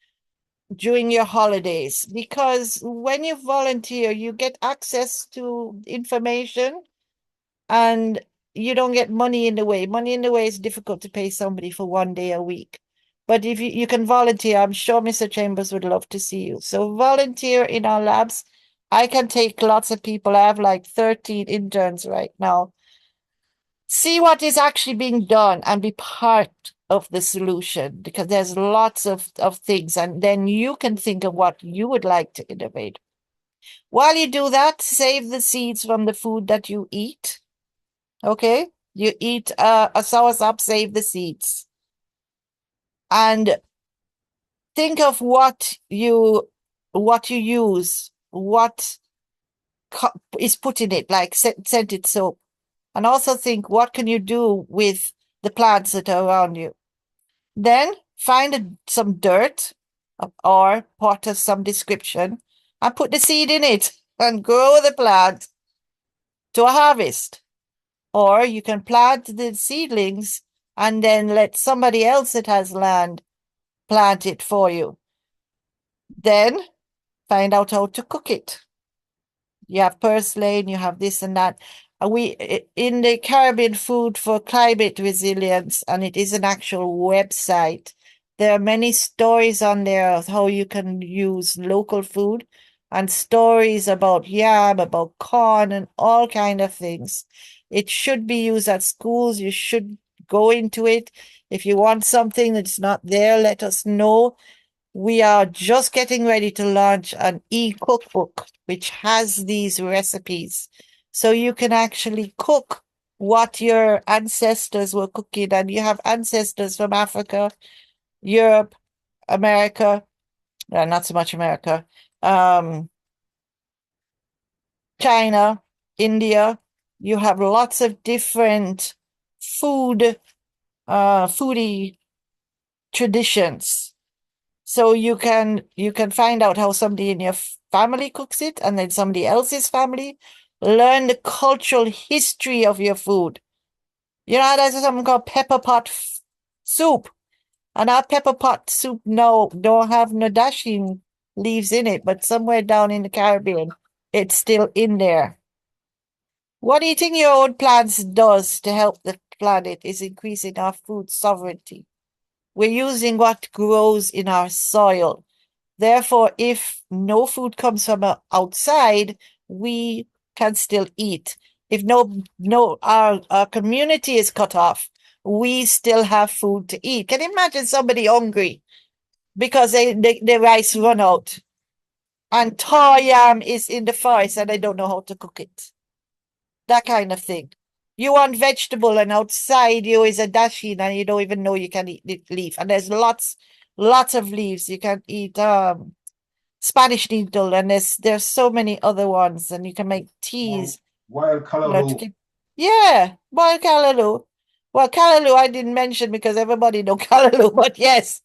during your holidays, because when you volunteer, you get access to information and you don't get money in the way. Money in the way is difficult to pay somebody for 1 day a week. But if you can volunteer, I'm sure Mr. Chambers would love to see you. So volunteer in our labs. I can take lots of people. I have like 13 interns right now. See what is actually being done and be part of the solution, because there's lots of things. And then you can think of what you would like to innovate. While you do that, save the seeds from the food that you eat. Okay? You eat a soursop, save the seeds. And think of what you use, what is put in it, like scented soap. And also think, what can you do with the plants that are around you? Then find some dirt or pot of some description and put the seed in it and grow the plant to a harvest. Or you can plant the seedlings and then let somebody else that has land plant it for you. Then find out how to cook it. You have purslane, you have this and that. We in the Caribbean Food for Climate Resilience, and it is an actual website. There are many stories on there of how you can use local food and stories about yam, about corn, and all kind of things. It should be used at schools. You should go into it. If you want something that's not there, let us know. We are just getting ready to launch an e-cookbook, which has these recipes. So you can actually cook what your ancestors were cooking, and you have ancestors from Africa, Europe, America, not so much America, China, India. You have lots of different foodie traditions. So you can find out how somebody in your family cooks it, and then somebody else's family. Learn the cultural history of your food. You know, there's something called pepper pot soup. And our pepper pot soup now don't have no dashing leaves in it, but somewhere down in the Caribbean, it's still in there. What eating your own plants does to help the planet is increasing our food sovereignty. We're using what grows in our soil. Therefore, if no food comes from outside, we can still eat. If our community is cut off, we still have food to eat. Can you imagine somebody hungry because the rice run out and tar yam is in the forest and they don't know how to cook it? That kind of thing. You want vegetable and outside you is a dasheen and you don't even know you can eat the leaf. And there's lots of leaves. You can eat Spanish needle, and there's so many other ones, and you can make teas. Wild callaloo. Yeah, wild callaloo. Well, callaloo I didn't mention because everybody know callaloo, but yes,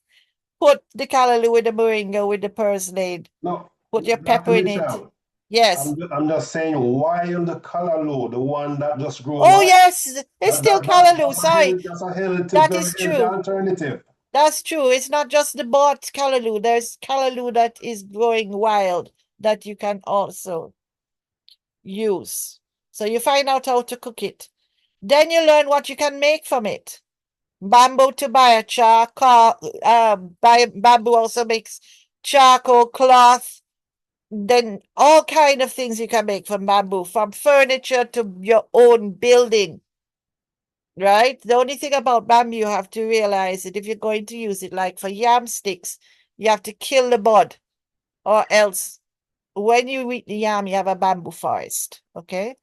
put the callaloo with the moringa with the purslane. No, Put your Dr. pepper in it. Michelle, Yes. I'm just saying, wild callaloo, the one that just grow Oh wild. yes, it's still callaloo. Sorry, That's a healthy, that very is healthy true. alternative. That's true. It's not just the bought callaloo. There's callaloo that is growing wild that you can also use. So you find out how to cook it. Then you learn what you can make from it. Bamboo to biochar, bamboo also makes charcoal cloth. Then all kind of things you can make from bamboo, from furniture to your own building. Right? The only thing about bamboo you have to realize that if you're going to use it, like for yam sticks, you have to kill the bud, or else when you eat the yam, you have a bamboo forest. Okay?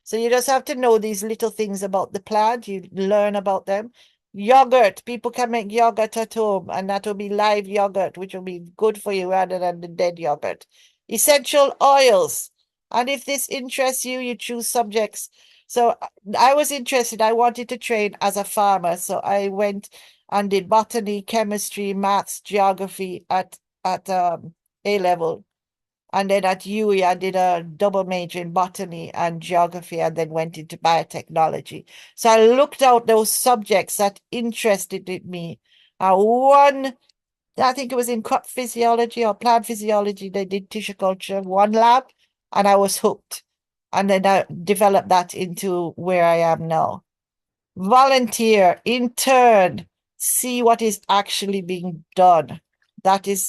So you just have to know these little things about the plant. You learn about them. Yogurt. People can make yogurt at home, and that will be live yogurt, which will be good for you rather than the dead yogurt. Essential oils. And if this interests you, you choose subjects. So I was interested. I wanted to train as a farmer. So I went and did botany, chemistry, maths, geography at A level. And then at UE, I did a double major in botany and geography, and then went into biotechnology. So I looked out those subjects that interested me. One, I think it was in crop physiology or plant physiology, they did tissue culture, one lab, and I was hooked. And then I developed that into where I am now. Volunteer, intern, see what is actually being done.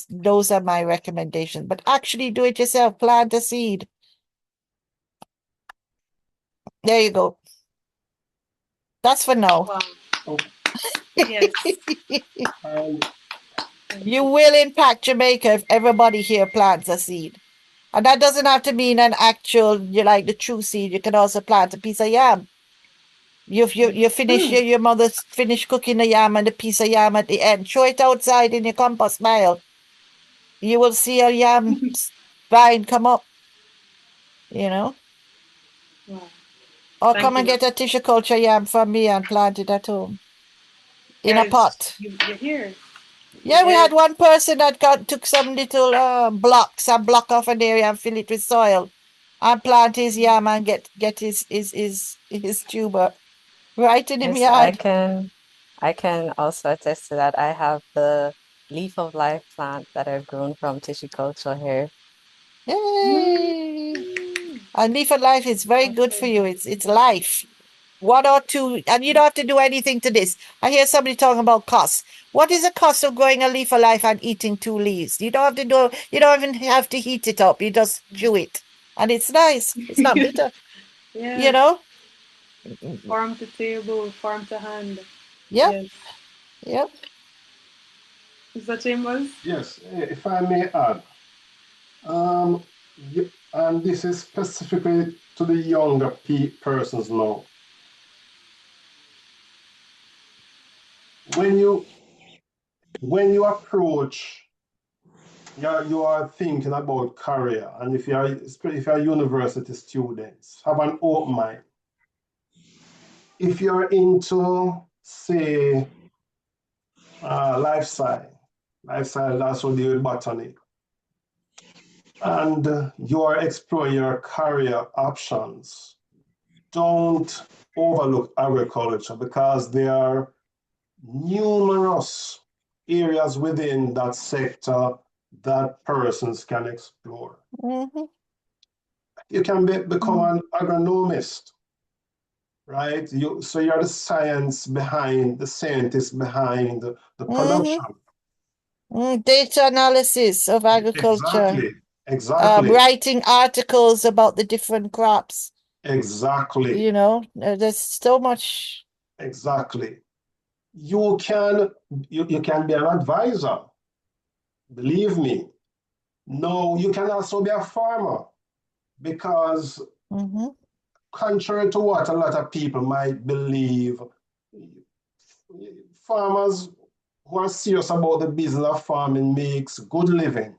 Those are my recommendations. But actually do it yourself. Plant a seed. There you go. That's for now. Wow. Oh, Yes. You will impact Jamaica if everybody here plants a seed. And that doesn't have to mean an actual, you like the true seed. You can also plant a piece of yam. You finish your mother's finished cooking the yam and the piece of yam at the end. Throw it outside in your compost pile. You will see a yam vine come up, you know. Wow. Or Thank come you, and get a tissue culture yam from me and plant it at home in a guys. pot. You're here. Yeah, we had one person that took some little blocks and block off an area and fill it with soil and plant his yam and get his tuber right in him Yes, I yard. can also attest to that. I have the leaf of life plant that I've grown from tissue culture here. Yay! And leaf of life is very good for you. It's life. One or two, and you don't have to do anything to this. I hear somebody talking about cost. What is the cost of growing a leaf of life and eating 2 leaves? You don't have to do. You don't even have to heat it up. You just chew it, and it's nice. It's not bitter. Yeah. You know. Farm to table, farm to table, farm to hand. Yep. Yes. Yep. Mr. Chambers? Yes, if I may add, and this is specifically to the younger persons now. When you approach, you are thinking about career, and if you're university students, have an open mind. If you're into, say, lifestyle that's what deal with botany, and you are exploring your career options, don't overlook agriculture because there are numerous areas within that sector that persons can explore. Mm-hmm. You can become an agronomist, right? So you're the scientist behind the production. Data analysis of agriculture, Exactly, writing articles about the different crops. exactly, There's so much. exactly. You can be an advisor, believe me. No, you can also be a farmer because contrary to what a lot of people might believe, farmers who are serious about the business of farming makes good living.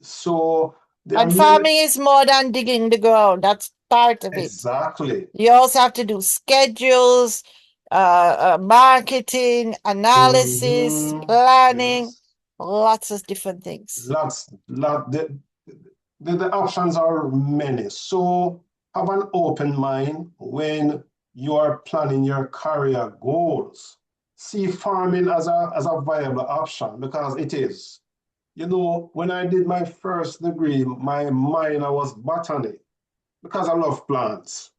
So there are And many. farming is more than digging the ground. That's part of it. Exactly. You also have to do schedules, marketing, analysis, planning, Yes. lots of different things. The options are many. So have an open mind when you are planning your career goals. See farming as a viable option because it is. When I did my first degree, my minor was botany because I love plants.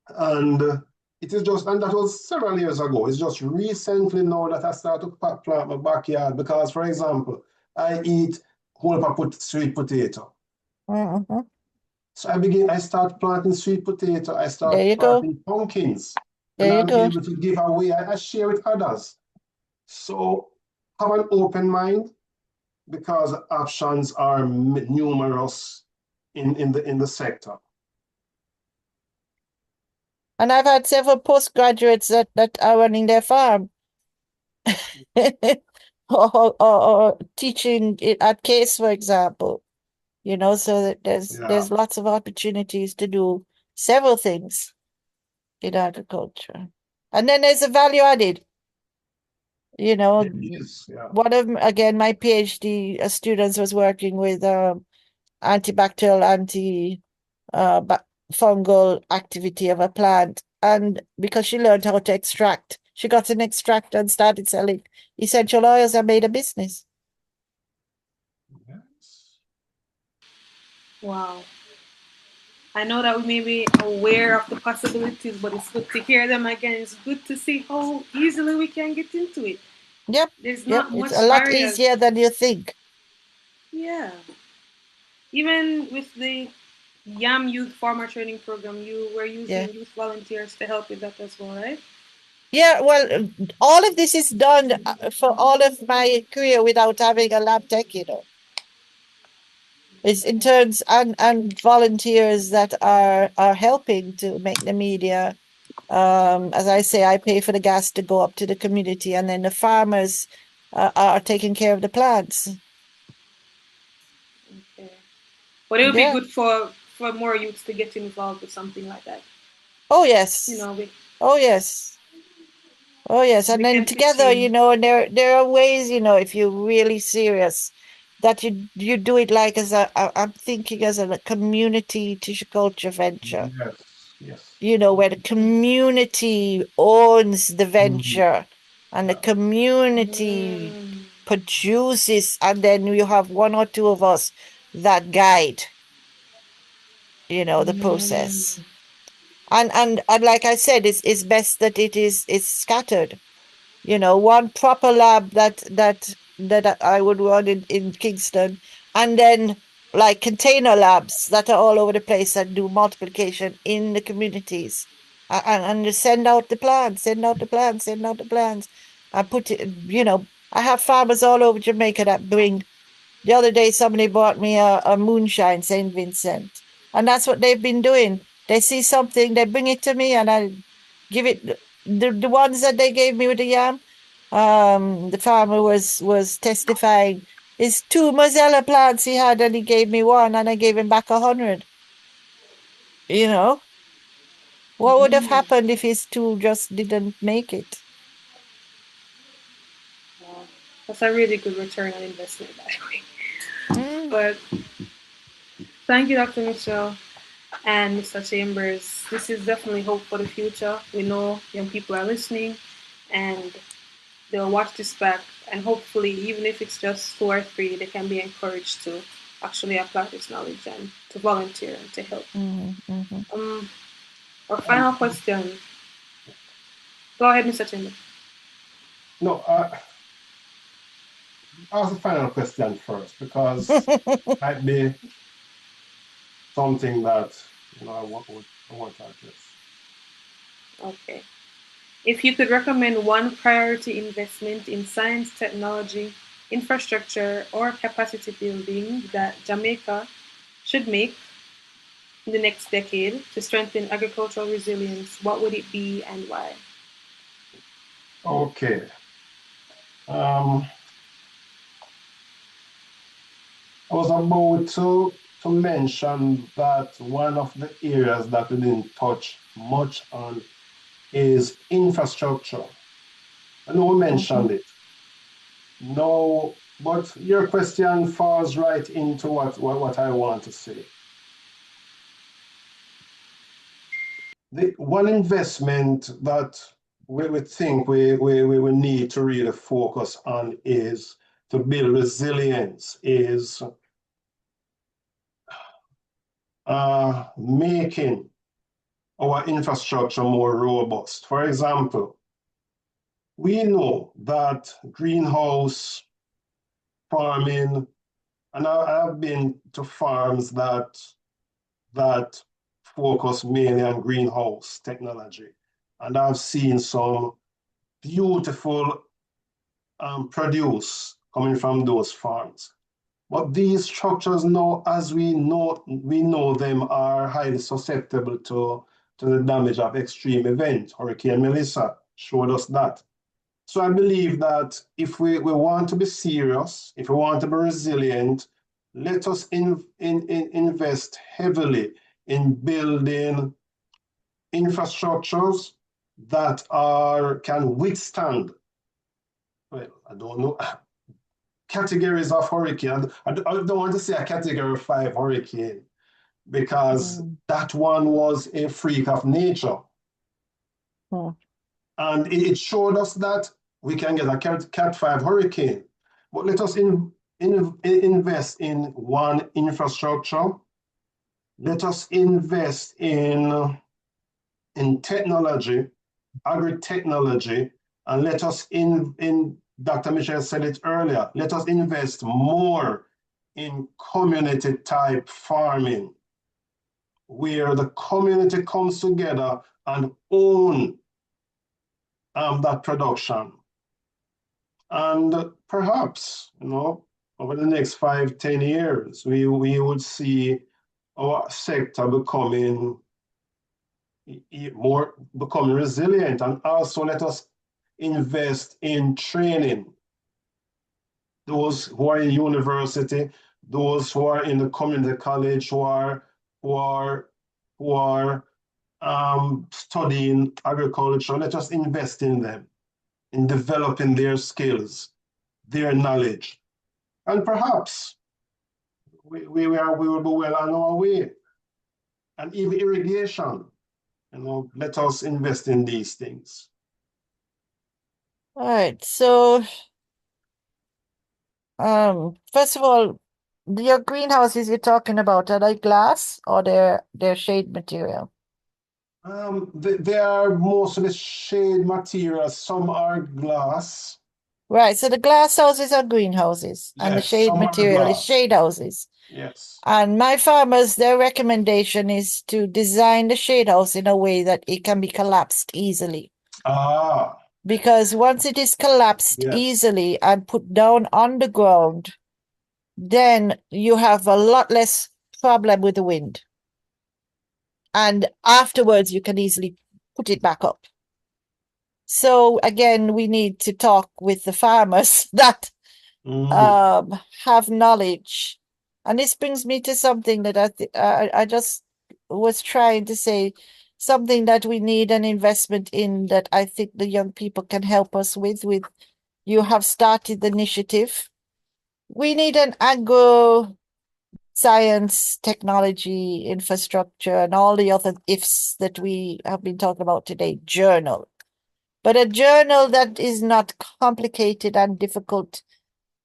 And and that was several years ago. It's just recently now that I started to plant my backyard because, for example, I eat whole sweet potato. Mm-hmm. So I start planting sweet potato, I There start you go. planting pumpkins, and There you I'm go. able to give away, I share with others. So have an open mind because options are numerous in the sector. And I've had several postgraduates that are running their farm or teaching at Case, for example. So that there's lots of opportunities to do several things in agriculture. And then there's a value added. It is, yeah. One of, again, my PhD students was working with antibacterial, fungal activity of a plant. And because she learned how to extract, she got an extractor and started selling essential oils and made a business. Yes. Wow. I know that we may be aware of the possibilities, but it's good to hear them again. It's good to see how easily we can get into it. Yep. There's Yep. not It's much a lot barriers. easier than you think. Yeah. Even with the YAM Youth Farmer Training Program, you were using youth volunteers to help with that as well, right? Yeah, well, all of this is done for all of my career without having a lab tech, It's interns and volunteers that are helping to make the media. As I say, I pay for the gas to go up to the community, and then the farmers are taking care of the plants. Okay. But it would be good for more youths to get involved with something like that. Oh yes. Oh yes. Oh yes. And then together, and there are ways, if you're really serious, that you do it like I'm thinking as a community tissue culture venture. Yes. Where the community owns the venture and the community produces, and then you have one or two of us that guide, the process. And like I said, it's best that it's scattered. One proper lab that I would run in Kingston, and then like container labs that are all over the place that do multiplication in the communities, and send out the plans. I put it, I have farmers all over Jamaica that bring. The other day, somebody bought me a moonshine St. Vincent. And that's what they've been doing. They see something, they bring it to me, and I give it. The ones that they gave me with the yam, the farmer was testifying. It's 2 Mozilla plants he had, and he gave me one, and I gave him back 100. What would have happened if his 2 just didn't make it? Wow. That's a really good return on investment, by the way. Mm. But thank you, Dr. Michelle and Mr. Chambers. This is definitely hope for the future. We know young people are listening and they'll watch this back, and hopefully, even if it's just 2 or 3, they can be encouraged to actually apply this knowledge and to volunteer and to help. Our final question. Go ahead, Mr. Chambers. No, ask the final question first, because might be something that I want to address. Okay. If you could recommend one priority investment in science, technology, infrastructure, or capacity building that Jamaica should make in the next decade to strengthen agricultural resilience, what would it be and why? Okay. I was about to mention that one of the areas that we didn't touch much on is infrastructure. I know we mentioned it. No, but your question falls right into what I want to say. The one investment that we think we need to really focus on is to build resilience, is making our infrastructure more robust. For example, we know that greenhouse farming, and I've been to farms that focus mainly on greenhouse technology, and I've seen some beautiful produce coming from those farms. But these structures now, as we know them, are highly susceptible to the damage of extreme events. Hurricane Melissa showed us that. So I believe that if we want to be serious, if we want to be resilient, let us invest heavily in building infrastructures that can withstand, well, I don't know, categories of hurricane. I don't want to say a category 5 hurricane, because that one was a freak of nature. And it showed us that we can get a Cat 5 hurricane. But let us invest in one, infrastructure. Let us invest in technology, agri-technology, and let us Dr. Michelle said it earlier, let us invest more in community type farming, where the community comes together and own that production. And perhaps, over the next 5-10 years, we would see our sector becoming resilient. And also let us invest in training those who are in university, those who are in the community college, who are studying agriculture. Let us invest in them, in developing their skills, their knowledge, and perhaps we will be well on our way. And even irrigation, let us invest in these things. All right. So, first of all, your greenhouses you're talking about, are they glass or they're shade material? They are mostly shade materials. Some are glass. Right. So the glass houses are greenhouses, and the Yes, shade some are material is glass. shade houses. Yes. And my farmers, their recommendation is to design the shade house in a way that it can be collapsed easily. Ah. because once it is collapsed Yes. easily and put down on the ground, then you have a lot less problem with the wind. And afterwards, you can easily put it back up. So again, we need to talk with the farmers that have knowledge. And this brings me to something that I just was trying to say, something that we need an investment in that I think the young people can help us with. You have started the initiative. We need an agro science, technology, infrastructure, and all the other ifs that we have been talking about today, journal. But a journal that is not complicated and difficult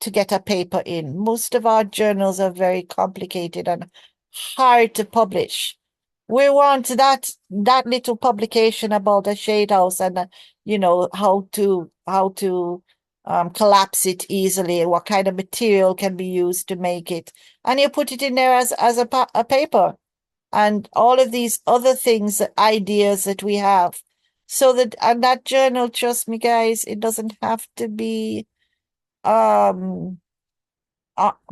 to get a paper in. Most of our journals are very complicated and hard to publish. We want that little publication about a shade house and how to collapse it easily and what kind of material can be used to make it, and you put it in there as a paper, and all of these other things, ideas that we have, so that, and that journal, trust me guys, it doesn't have to be um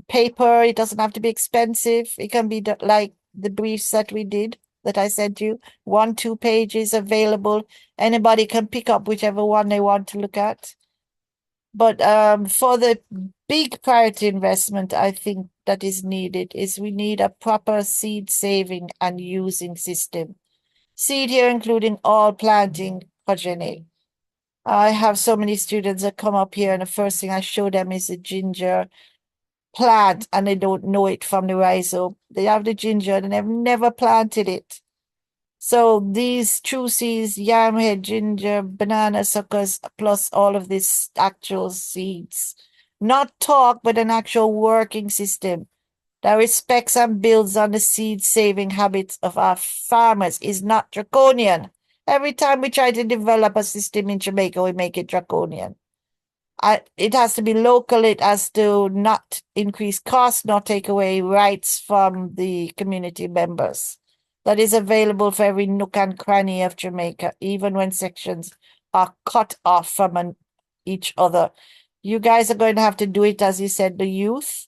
paper. It doesn't have to be expensive. It can be like the briefs that we did, that I sent you, 1-2 pages available. Anybody can pick up whichever one they want to look at. But for the big priority investment, I think that is needed is we need a proper seed saving and using system. Seed here including all planting progeny. I have so many students that come up here and the first thing I show them is a ginger plant and they don't know it from the rhizome. They have the ginger and they've never planted it. So these true seeds, yam head, ginger, banana suckers, plus all of these actual seeds. Not talk, but an actual working system that respects and builds on the seed saving habits of our farmers is not draconian. Every time we try to develop a system in Jamaica, we make it draconian. It has to be local. It has to not increase costs, not take away rights from the community members. That is available for every nook and cranny of Jamaica, even when sections are cut off from each other. You guys are going to have to do it, as you said, the youth.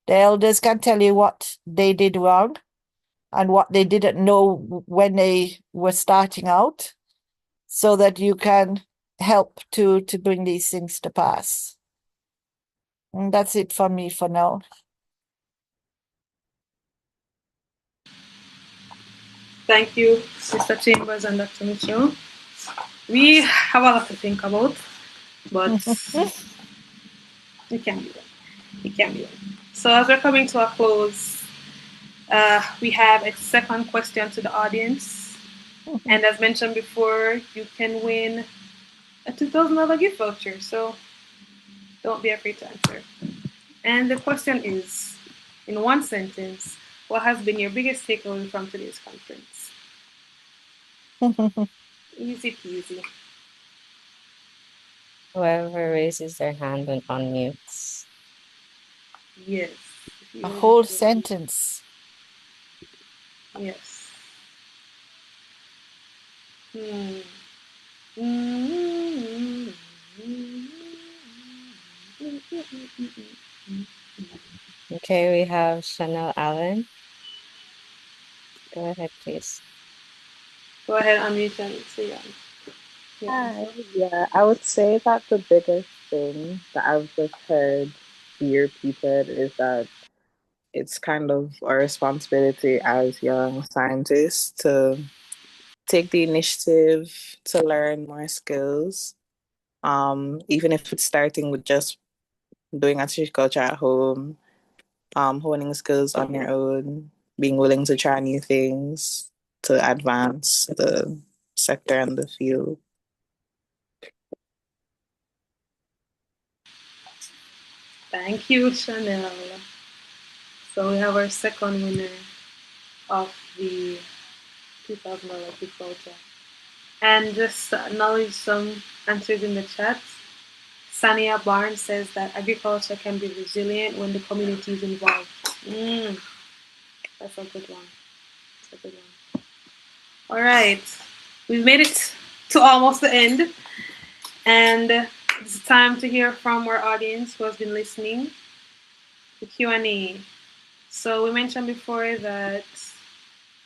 The elders can tell you what they did wrong and what they didn't know when they were starting out, so that you can help to bring these things to pass. And that's it for me for now. Thank you, Sister Chambers and Dr. Mitchell. We have a lot to think about, but we can do it. We can do it. So as we're coming to a close, we have a second question to the audience. And as mentioned before, you can win a $2,000 gift voucher. So don't be afraid to answer. And the question is, in one sentence, what has been your biggest takeaway from today's conference? Easy peasy. Whoever raises their hand and unmutes. Yes. A whole sentence. Yes. Okay, we have Chanel Allen. Go ahead, please. Go ahead, unmute and say yeah. Hi, yeah, I would say that the biggest thing that I've just heard be repeated is that it's kind of our responsibility as young scientists to take the initiative to learn more skills, even if it's starting with just doing agriculture at home, honing skills on your own, being willing to try new things to advance the sector and the field. Thank you, Chanel. So we have our second winner of the $2,000 gift voucher. And just acknowledge some answers in the chat. Sania Barnes says that agriculture can be resilient when the community is involved. That's a good one. That's a good one. All right. We've made it to almost the end. And it's time to hear from our audience who has been listening. The Q&A. So we mentioned before that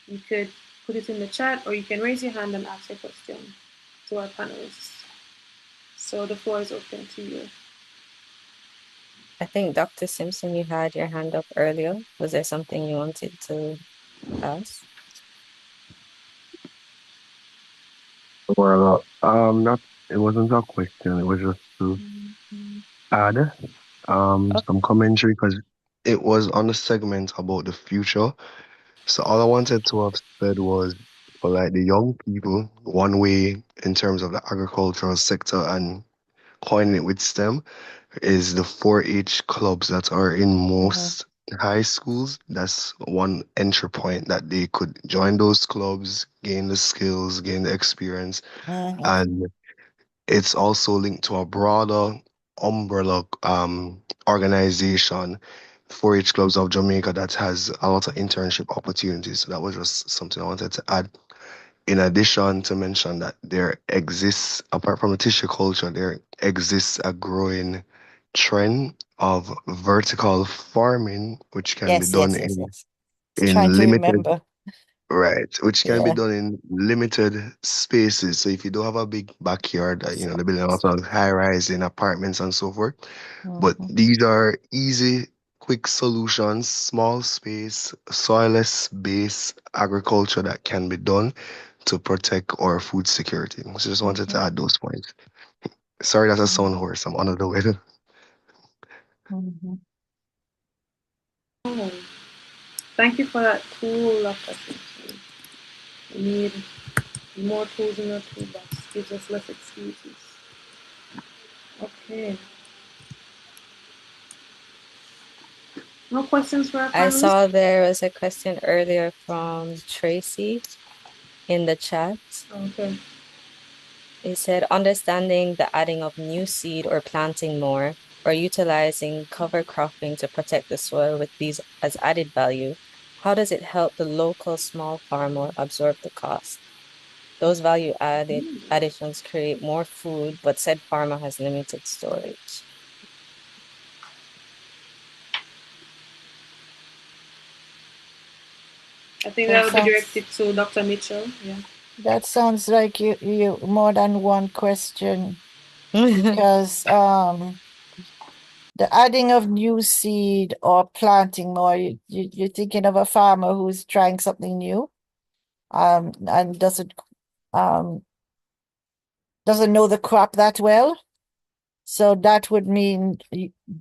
you could put it in the chat or you can raise your hand and ask your question to our panelists. So the floor is open to you. I think Dr. Simpson, you had your hand up earlier. Was there something you wanted to ask? Well, not it wasn't a question. It was just to add some commentary because it was on the segment about the future. So all I wanted to have said was for like the young people, one way in terms of the agricultural sector and coining it with STEM is the 4-H clubs that are in most high schools. That's one entry point that they could join those clubs, gain the skills, gain the experience, and it's also linked to a broader umbrella organization, 4-H Clubs of Jamaica, that has a lot of internship opportunities. So that was just something I wanted to add. In addition, to mention that there exists, apart from the tissue culture, there exists a growing trend of vertical farming, which can be Yes, done yes, yes, yes. Trying in to limited. remember. Right, which can be Yeah. done in limited spaces. So if you don't have a big backyard, they're building a lot of high-rise in apartments and so forth. But these are easy, quick solutions, small space, soilless based agriculture that can be done to protect our food security. So just wanted to add those points. Sorry, that's a sound horse. I'm under the weather. Oh, thank you for that tool, Dr. Simpson. We need more tools in our toolbox. Gives us less excuses. Okay. No questions for our I panelists? saw there was a question earlier from Tracy in the chat. Okay. It said, understanding the adding of new seed or planting more or utilizing cover cropping to protect the soil with these as added value, how does it help the local small farmer absorb the cost? Those value additions create more food, but said farmer has limited storage. I think that would be directed to Dr. Mitchell. Yeah. That sounds like you more than one question because the adding of new seed or planting more, you're thinking of a farmer who's trying something new and doesn't know the crop that well. So that would mean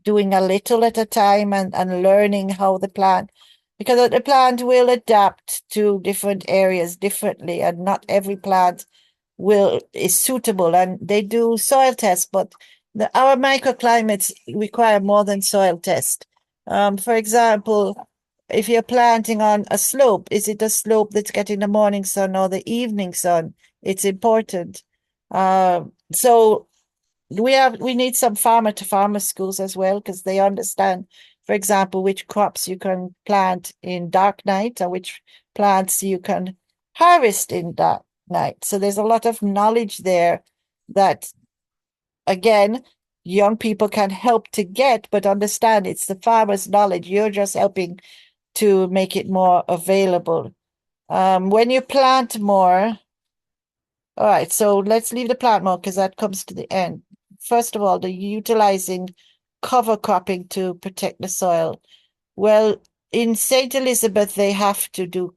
doing a little at a time and learning how the plant, because the plant will adapt to different areas differently, and not every plant is suitable. And they do soil tests, but our microclimates require more than soil test. For example, if you're planting on a slope, is it a slope that's getting the morning sun or the evening sun? It's important. So we need some farmer to farmer schools as well, because they understand, for example, which crops you can plant in dark night and which plants you can harvest in dark night. So there's a lot of knowledge there that, again, young people can help to get, but understand it's the farmer's knowledge. You're just helping to make it more available. When you plant more, all right, so let's leave the plant mode because that comes to the end. First of all, the utilizing cover cropping to protect the soil. Well, in St. Elizabeth, they have to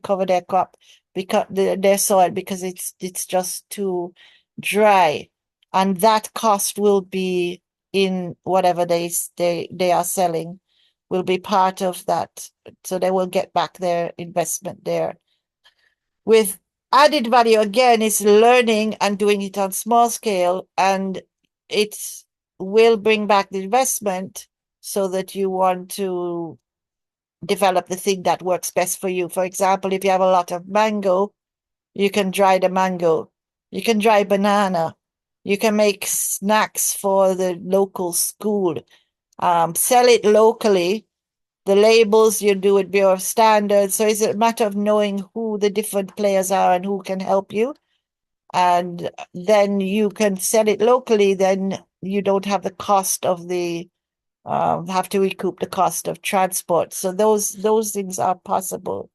cover their crop because their soil, because it's just too dry, and that cost will be in whatever they are selling, will be part of that, so they will get back their investment there. With added value, again, is learning and doing it on small scale, and it will bring back the investment so that you want to develop the thing that works best for you. For example, if you have a lot of mango, you can dry the mango. You can dry banana. You can make snacks for the local school. Sell it locally. The labels you do it Bureau of Standards. So it's a matter of knowing who the different players are and who can help you. and then you can sell it locally, then you don't have the cost of the have to recoup the cost of transport. So those things are possible.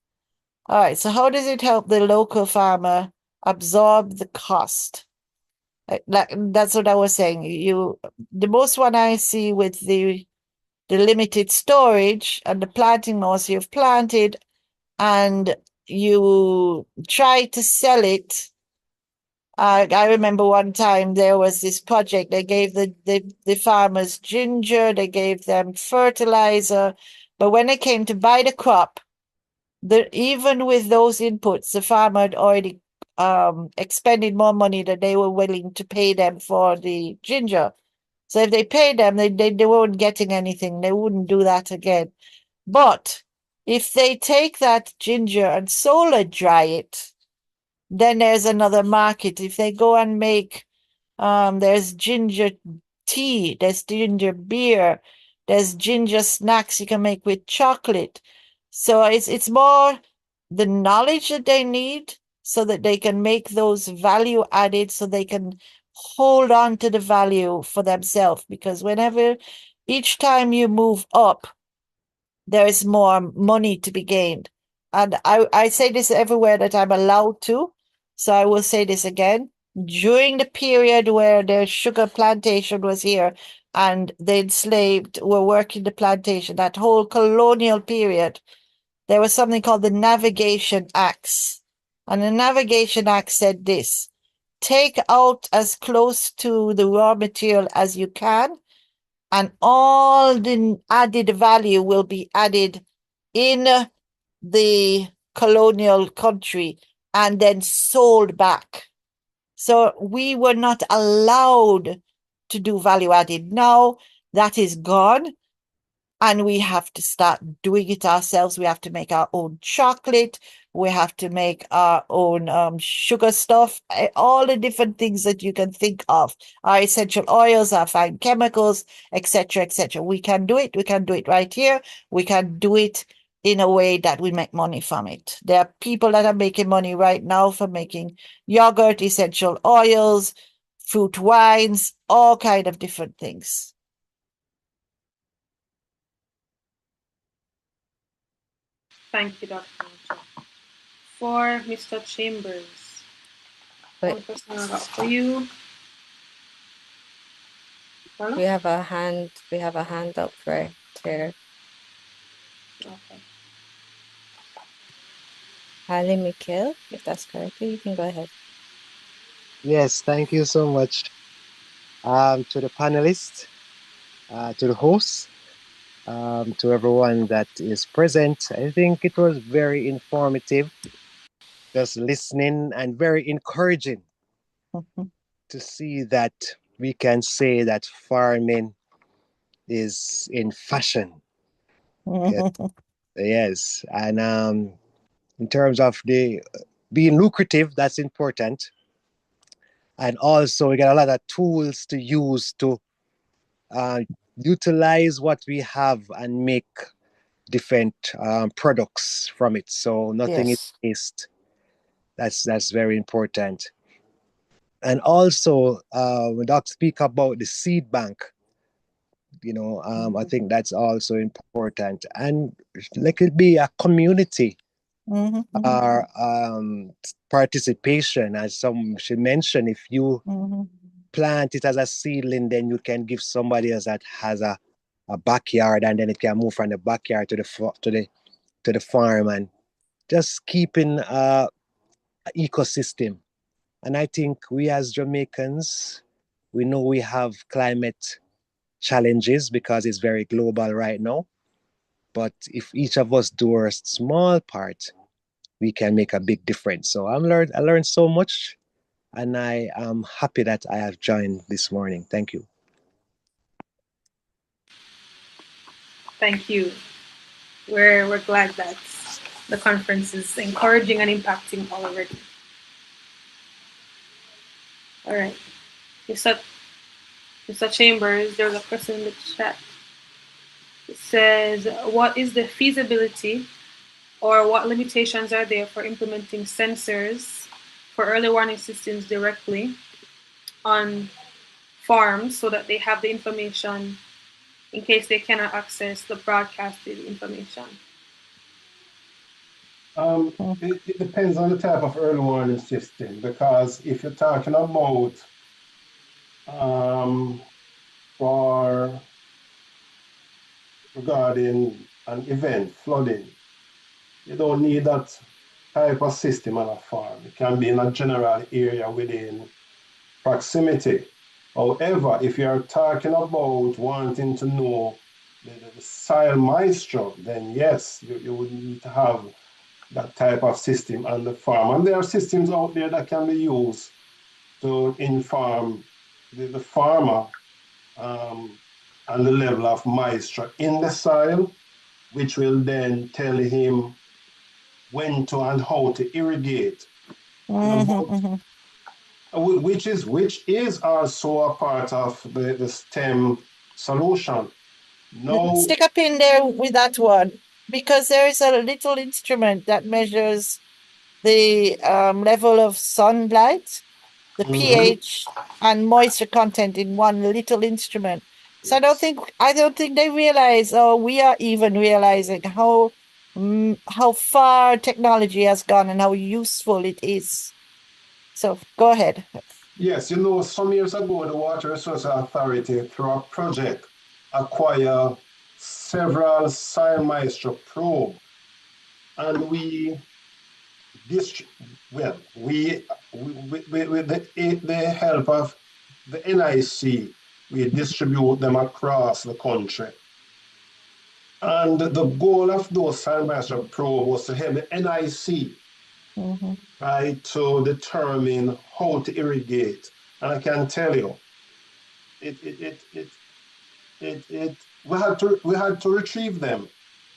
All right, so how does it help the local farmer absorb the cost? That's what I was saying. The most one I see with the limited storage and the planting mouse, you've planted and you try to sell it. I remember one time there was this project. They gave the farmers ginger, they gave them fertilizer, but when it came to buy the crop, even with those inputs, the farmer had already expended more money than they were willing to pay them for the ginger. So if they paid them, they weren't getting anything. They wouldn't do that again. But if they take that ginger and solar dry it, then there's another market. If they go and make, there's ginger tea, there's ginger beer, there's ginger snacks you can make with chocolate. So it's more the knowledge that they need so that they can make those value added, so they can hold on to the value for themselves. Because whenever, each time you move up, there is more money to be gained. And I say this everywhere that I'm allowed to. So I will say this again. During the period where the sugar plantation was here and the enslaved were working the plantation, that whole colonial period, there was something called the Navigation Acts. And the Navigation Act said this: take out as close to the raw material as you can, and all the added value will be added in the colonial country and then sold back. So we were not allowed to do value added. Now that is gone, and we have to start doing it ourselves. We have to make our own chocolate. We have to make our own sugar stuff, all the different things that you can think of, our essential oils, our fine chemicals, etc., etc. We can do it. We can do it right here. We can do it in a way that we make money from it. There are people that are making money right now from making yogurt, essential oils, fruit wines, all kind of different things. Thank you, Dr. Nacho. For Mr. Chambers, But one question I got for you. Hello? we have a hand up right here. Okay. Ali Mikhail, if that's correct, you can go ahead. Yes, thank you so much to the panelists, to the hosts, to everyone that is present. I think it was very informative, just listening, and very encouraging to see that we can say that farming is in fashion. Yes, yes. And in terms of the being lucrative, that's important. And also, we got a lot of tools to use to uh, utilize what we have and make different products from it. So nothing is Yes. waste. That's very important. And also, when Doc speak about the seed bank, I think that's also important. And like it be a community participation, as some should mention. If you plant it as a seedling, then you can give somebody else that has a backyard, and then it can move from the backyard to the farm, and just keeping ecosystem. And I think we as Jamaicans, we know we have climate challenges because it's very global right now. But if each of us do our small part, we can make a big difference. So I learned so much, and I am happy that I have joined this morning. Thank you. Thank you. We're glad that the conference is encouraging and impacting already. All right. Mr. Chambers, there's a question in the chat. It says, what is the feasibility or what limitations are there for implementing sensors for early warning systems directly on farms so that they have the information in case they cannot access the broadcasted information? It depends on the type of early warning system, because if you're talking about for regarding an event, flooding, you don't need that type of system on a farm. It can be in a general area within proximity. However, if you're talking about wanting to know the soil moisture, then yes, you would need to have that type of system on the farm. And there are systems out there that can be used to inform the farmer on the level of moisture in the soil, which will then tell him when to and how to irrigate. Which is also a part of the STEM solution. No, Stick a pin there with that one, because there is a little instrument that measures the level of sunlight, the pH, and moisture content in one little instrument. So I don't think they realize, or we are even realizing how far technology has gone and how useful it is. So go ahead. Yes, some years ago, the Water Resources Authority, through a project, acquired several soil moisture probe, and with the help of the NIC, we distribute them across the country. And the goal of those soil moisture probe was to help the NIC right, to determine how to irrigate. And I can tell you, we had to retrieve them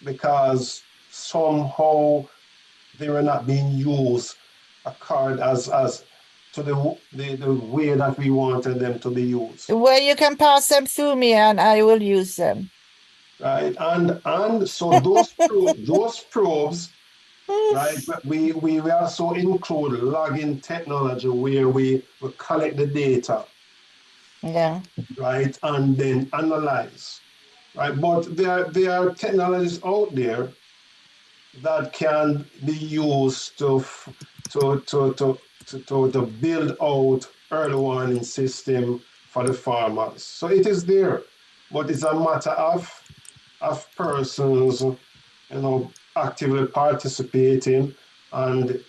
because somehow they were not being used according as to the way that we wanted them to be used. Well, you can pass them through me and I will use them. Right, and so those probes, right, we also include logging technology where we collect the data, right, and then analyze, right. But there are technologies out there that can be used to build out early warning system for the farmers. So it is there, but it's a matter of persons, actively participating, and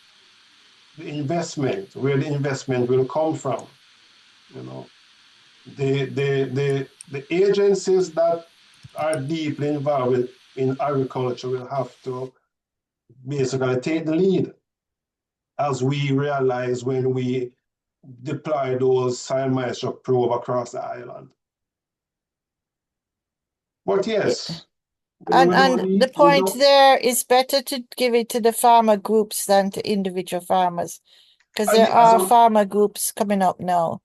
the investment, where the investment will come from. The agencies that are deeply involved in agriculture will have to basically take the lead, as we realize when we deploy those soil moisture probe across the island. But yes, and the point there is better to give it to the farmer groups than to individual farmers, because there are farmer groups coming up now.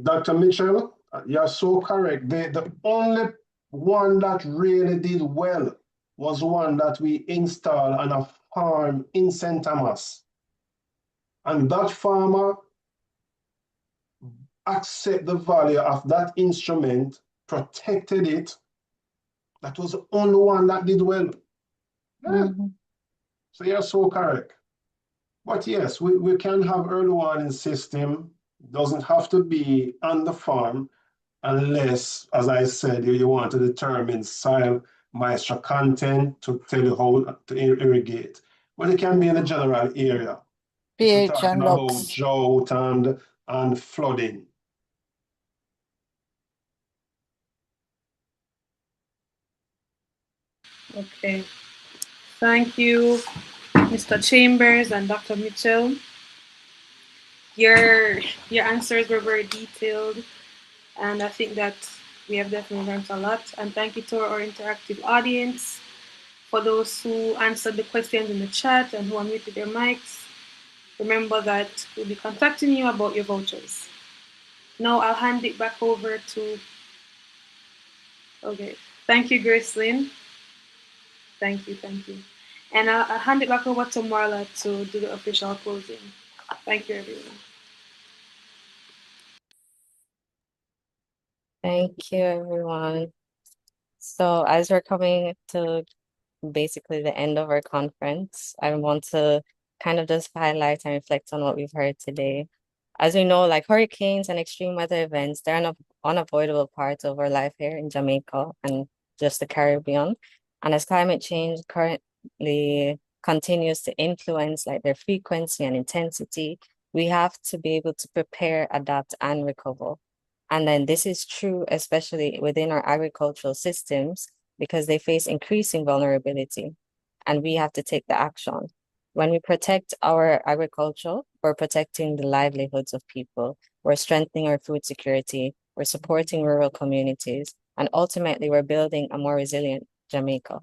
Dr. Mitchell, you're so correct. The only one that really did well was one that we installed on a farm in St. Thomas. And that farmer accepted the value of that instrument, protected it. That was the only one that did well. Yeah. So you're so correct. But yes, we can have early warning system. Doesn't have to be on the farm, unless, as I said, you want to determine soil moisture content to tell you how to irrigate. But it can be in a general area. We're talking about drought and flooding. Okay. Thank you, Mr. Chambers and Dr. Mitchell. Your answers were very detailed, and I think that we have definitely learned a lot. And thank you to our interactive audience, for those who answered the questions in the chat and who unmuted their mics. Remember that we'll be contacting you about your vouchers. Now I'll hand it back over to... Okay. Thank you, Gracelyn. Thank you. And I'll hand it back over to Marla to do the official closing. Thank you, everyone. Thank you, everyone. So as we're coming to basically the end of our conference, I want to kind of just highlight and reflect on what we've heard today. As we know, like hurricanes and extreme weather events, they're an unavoidable part of our life here in Jamaica and just the Caribbean. And as climate change currently continues to influence like their frequency and intensity, we have to be able to prepare, adapt, and recover. And then this is true, especially within our agricultural systems, because they face increasing vulnerability and we have to take the action. When we protect our agriculture, we're protecting the livelihoods of people, we're strengthening our food security, we're supporting rural communities, and ultimately we're building a more resilient Jamaica.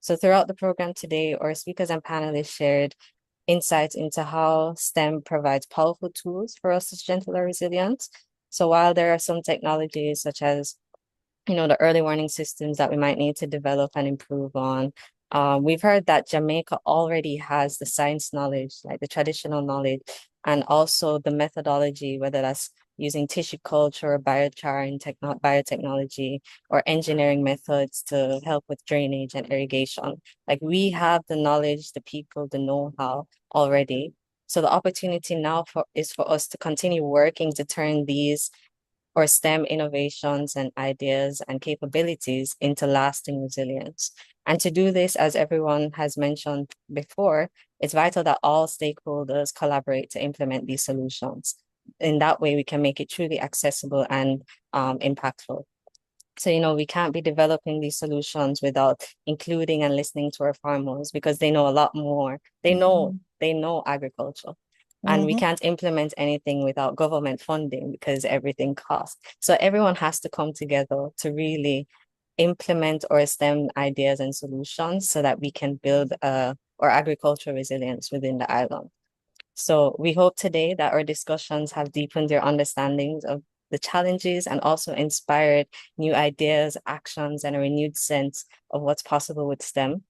So throughout the program today, our speakers and panelists shared insights into how STEM provides powerful tools for us to strengthen our resilience. So while there are some technologies such as the early warning systems that we might need to develop and improve on. We've heard that Jamaica already has the science knowledge, like the traditional knowledge, and also the methodology, whether that's using tissue culture or biochar and biotechnology or engineering methods to help with drainage and irrigation. Like we have the knowledge, the people, the know-how already. So the opportunity now is for us to continue working to turn these or STEM innovations and ideas and capabilities into lasting resilience. And to do this, as everyone has mentioned before, it's vital that all stakeholders collaborate to implement these solutions. In that way, we can make it truly accessible and impactful. So, we can't be developing these solutions without including and listening to our farmers because they know a lot more. They know agriculture. And we can't implement anything without government funding because everything costs. So everyone has to come together to really implement our STEM ideas and solutions so that we can build our agricultural resilience within the island. So we hope today that our discussions have deepened your understandings of the challenges and also inspired new ideas, actions, and a renewed sense of what's possible with STEM.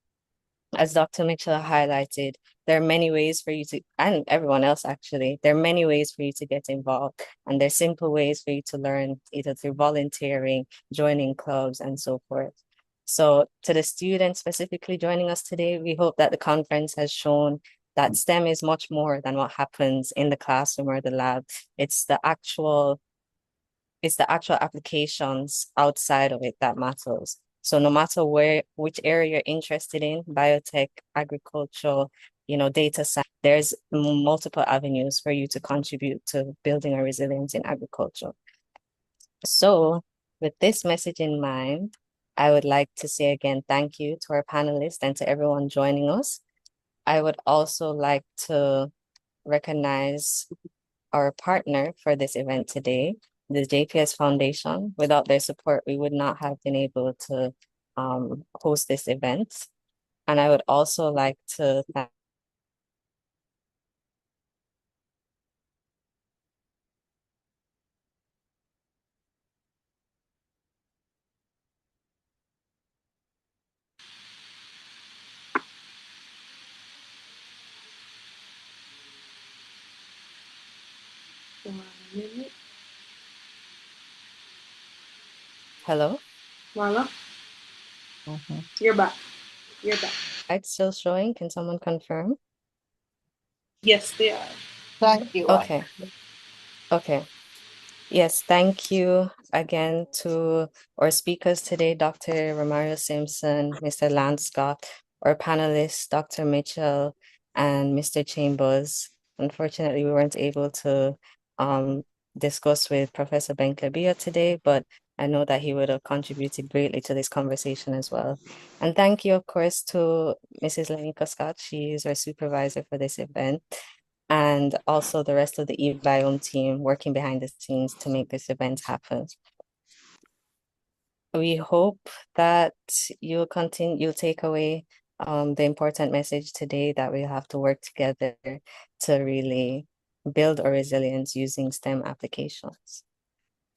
As Dr. Mitchell highlighted, there are many ways for you to, and everyone else actually, there are many ways for you to get involved. And there's simple ways for you to learn, either through volunteering, joining clubs, and so forth. So to the students specifically joining us today, we hope that the conference has shown that STEM is much more than what happens in the classroom or the lab. It's the actual applications outside of it that matters. So no matter which area you're interested in, biotech, agriculture, data science, there's multiple avenues for you to contribute to building a resilience in agriculture. So with this message in mind, I would like to say again, thank you to our panelists and to everyone joining us. I would also like to recognize our partner for this event today, the JPS Foundation. Without their support, we would not have been able to host this event. And I would also like to thank Hello? Marla, you're back. You're back. It's still showing. Can someone confirm? Yes, they are. Thank you. Okay. Okay. Yes, thank you again to our speakers today, Dr. Romario Simpson, Mr. Lance Scott, our panelists, Dr. Mitchell and Mr. Chambers. Unfortunately, we weren't able to discuss with Professor Ben Klabia today, but I know that he would have contributed greatly to this conversation as well. And thank you, of course, to Mrs. Lenica Scott. She is our supervisor for this event, and also the rest of the e-Biome team working behind the scenes to make this event happen. We hope that you'll take away the important message today that we have to work together to really build our resilience using STEM applications.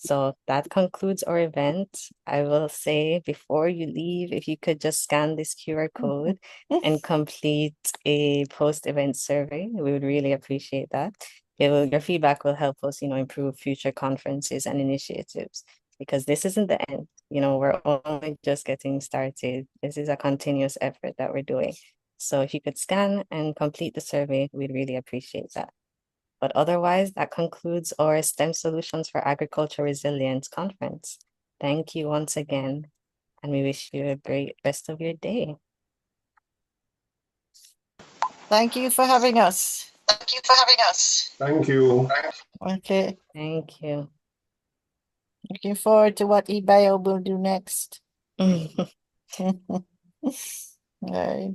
So that concludes our event. I will say before you leave, if you could just scan this QR code and complete a post-event survey, we would really appreciate that. Your feedback will help us, improve future conferences and initiatives, because this isn't the end. We're only just getting started. This is a continuous effort that we're doing. So if you could scan and complete the survey, we'd really appreciate that. But otherwise, that concludes our S.T.E.M Solutions for Agriculture Resilience conference. Thank you once again, and we wish you a great rest of your day. Thank you for having us. Thank you for having us. Thank you. Okay. Thank you. Looking forward to what e-Biome will do next. All right.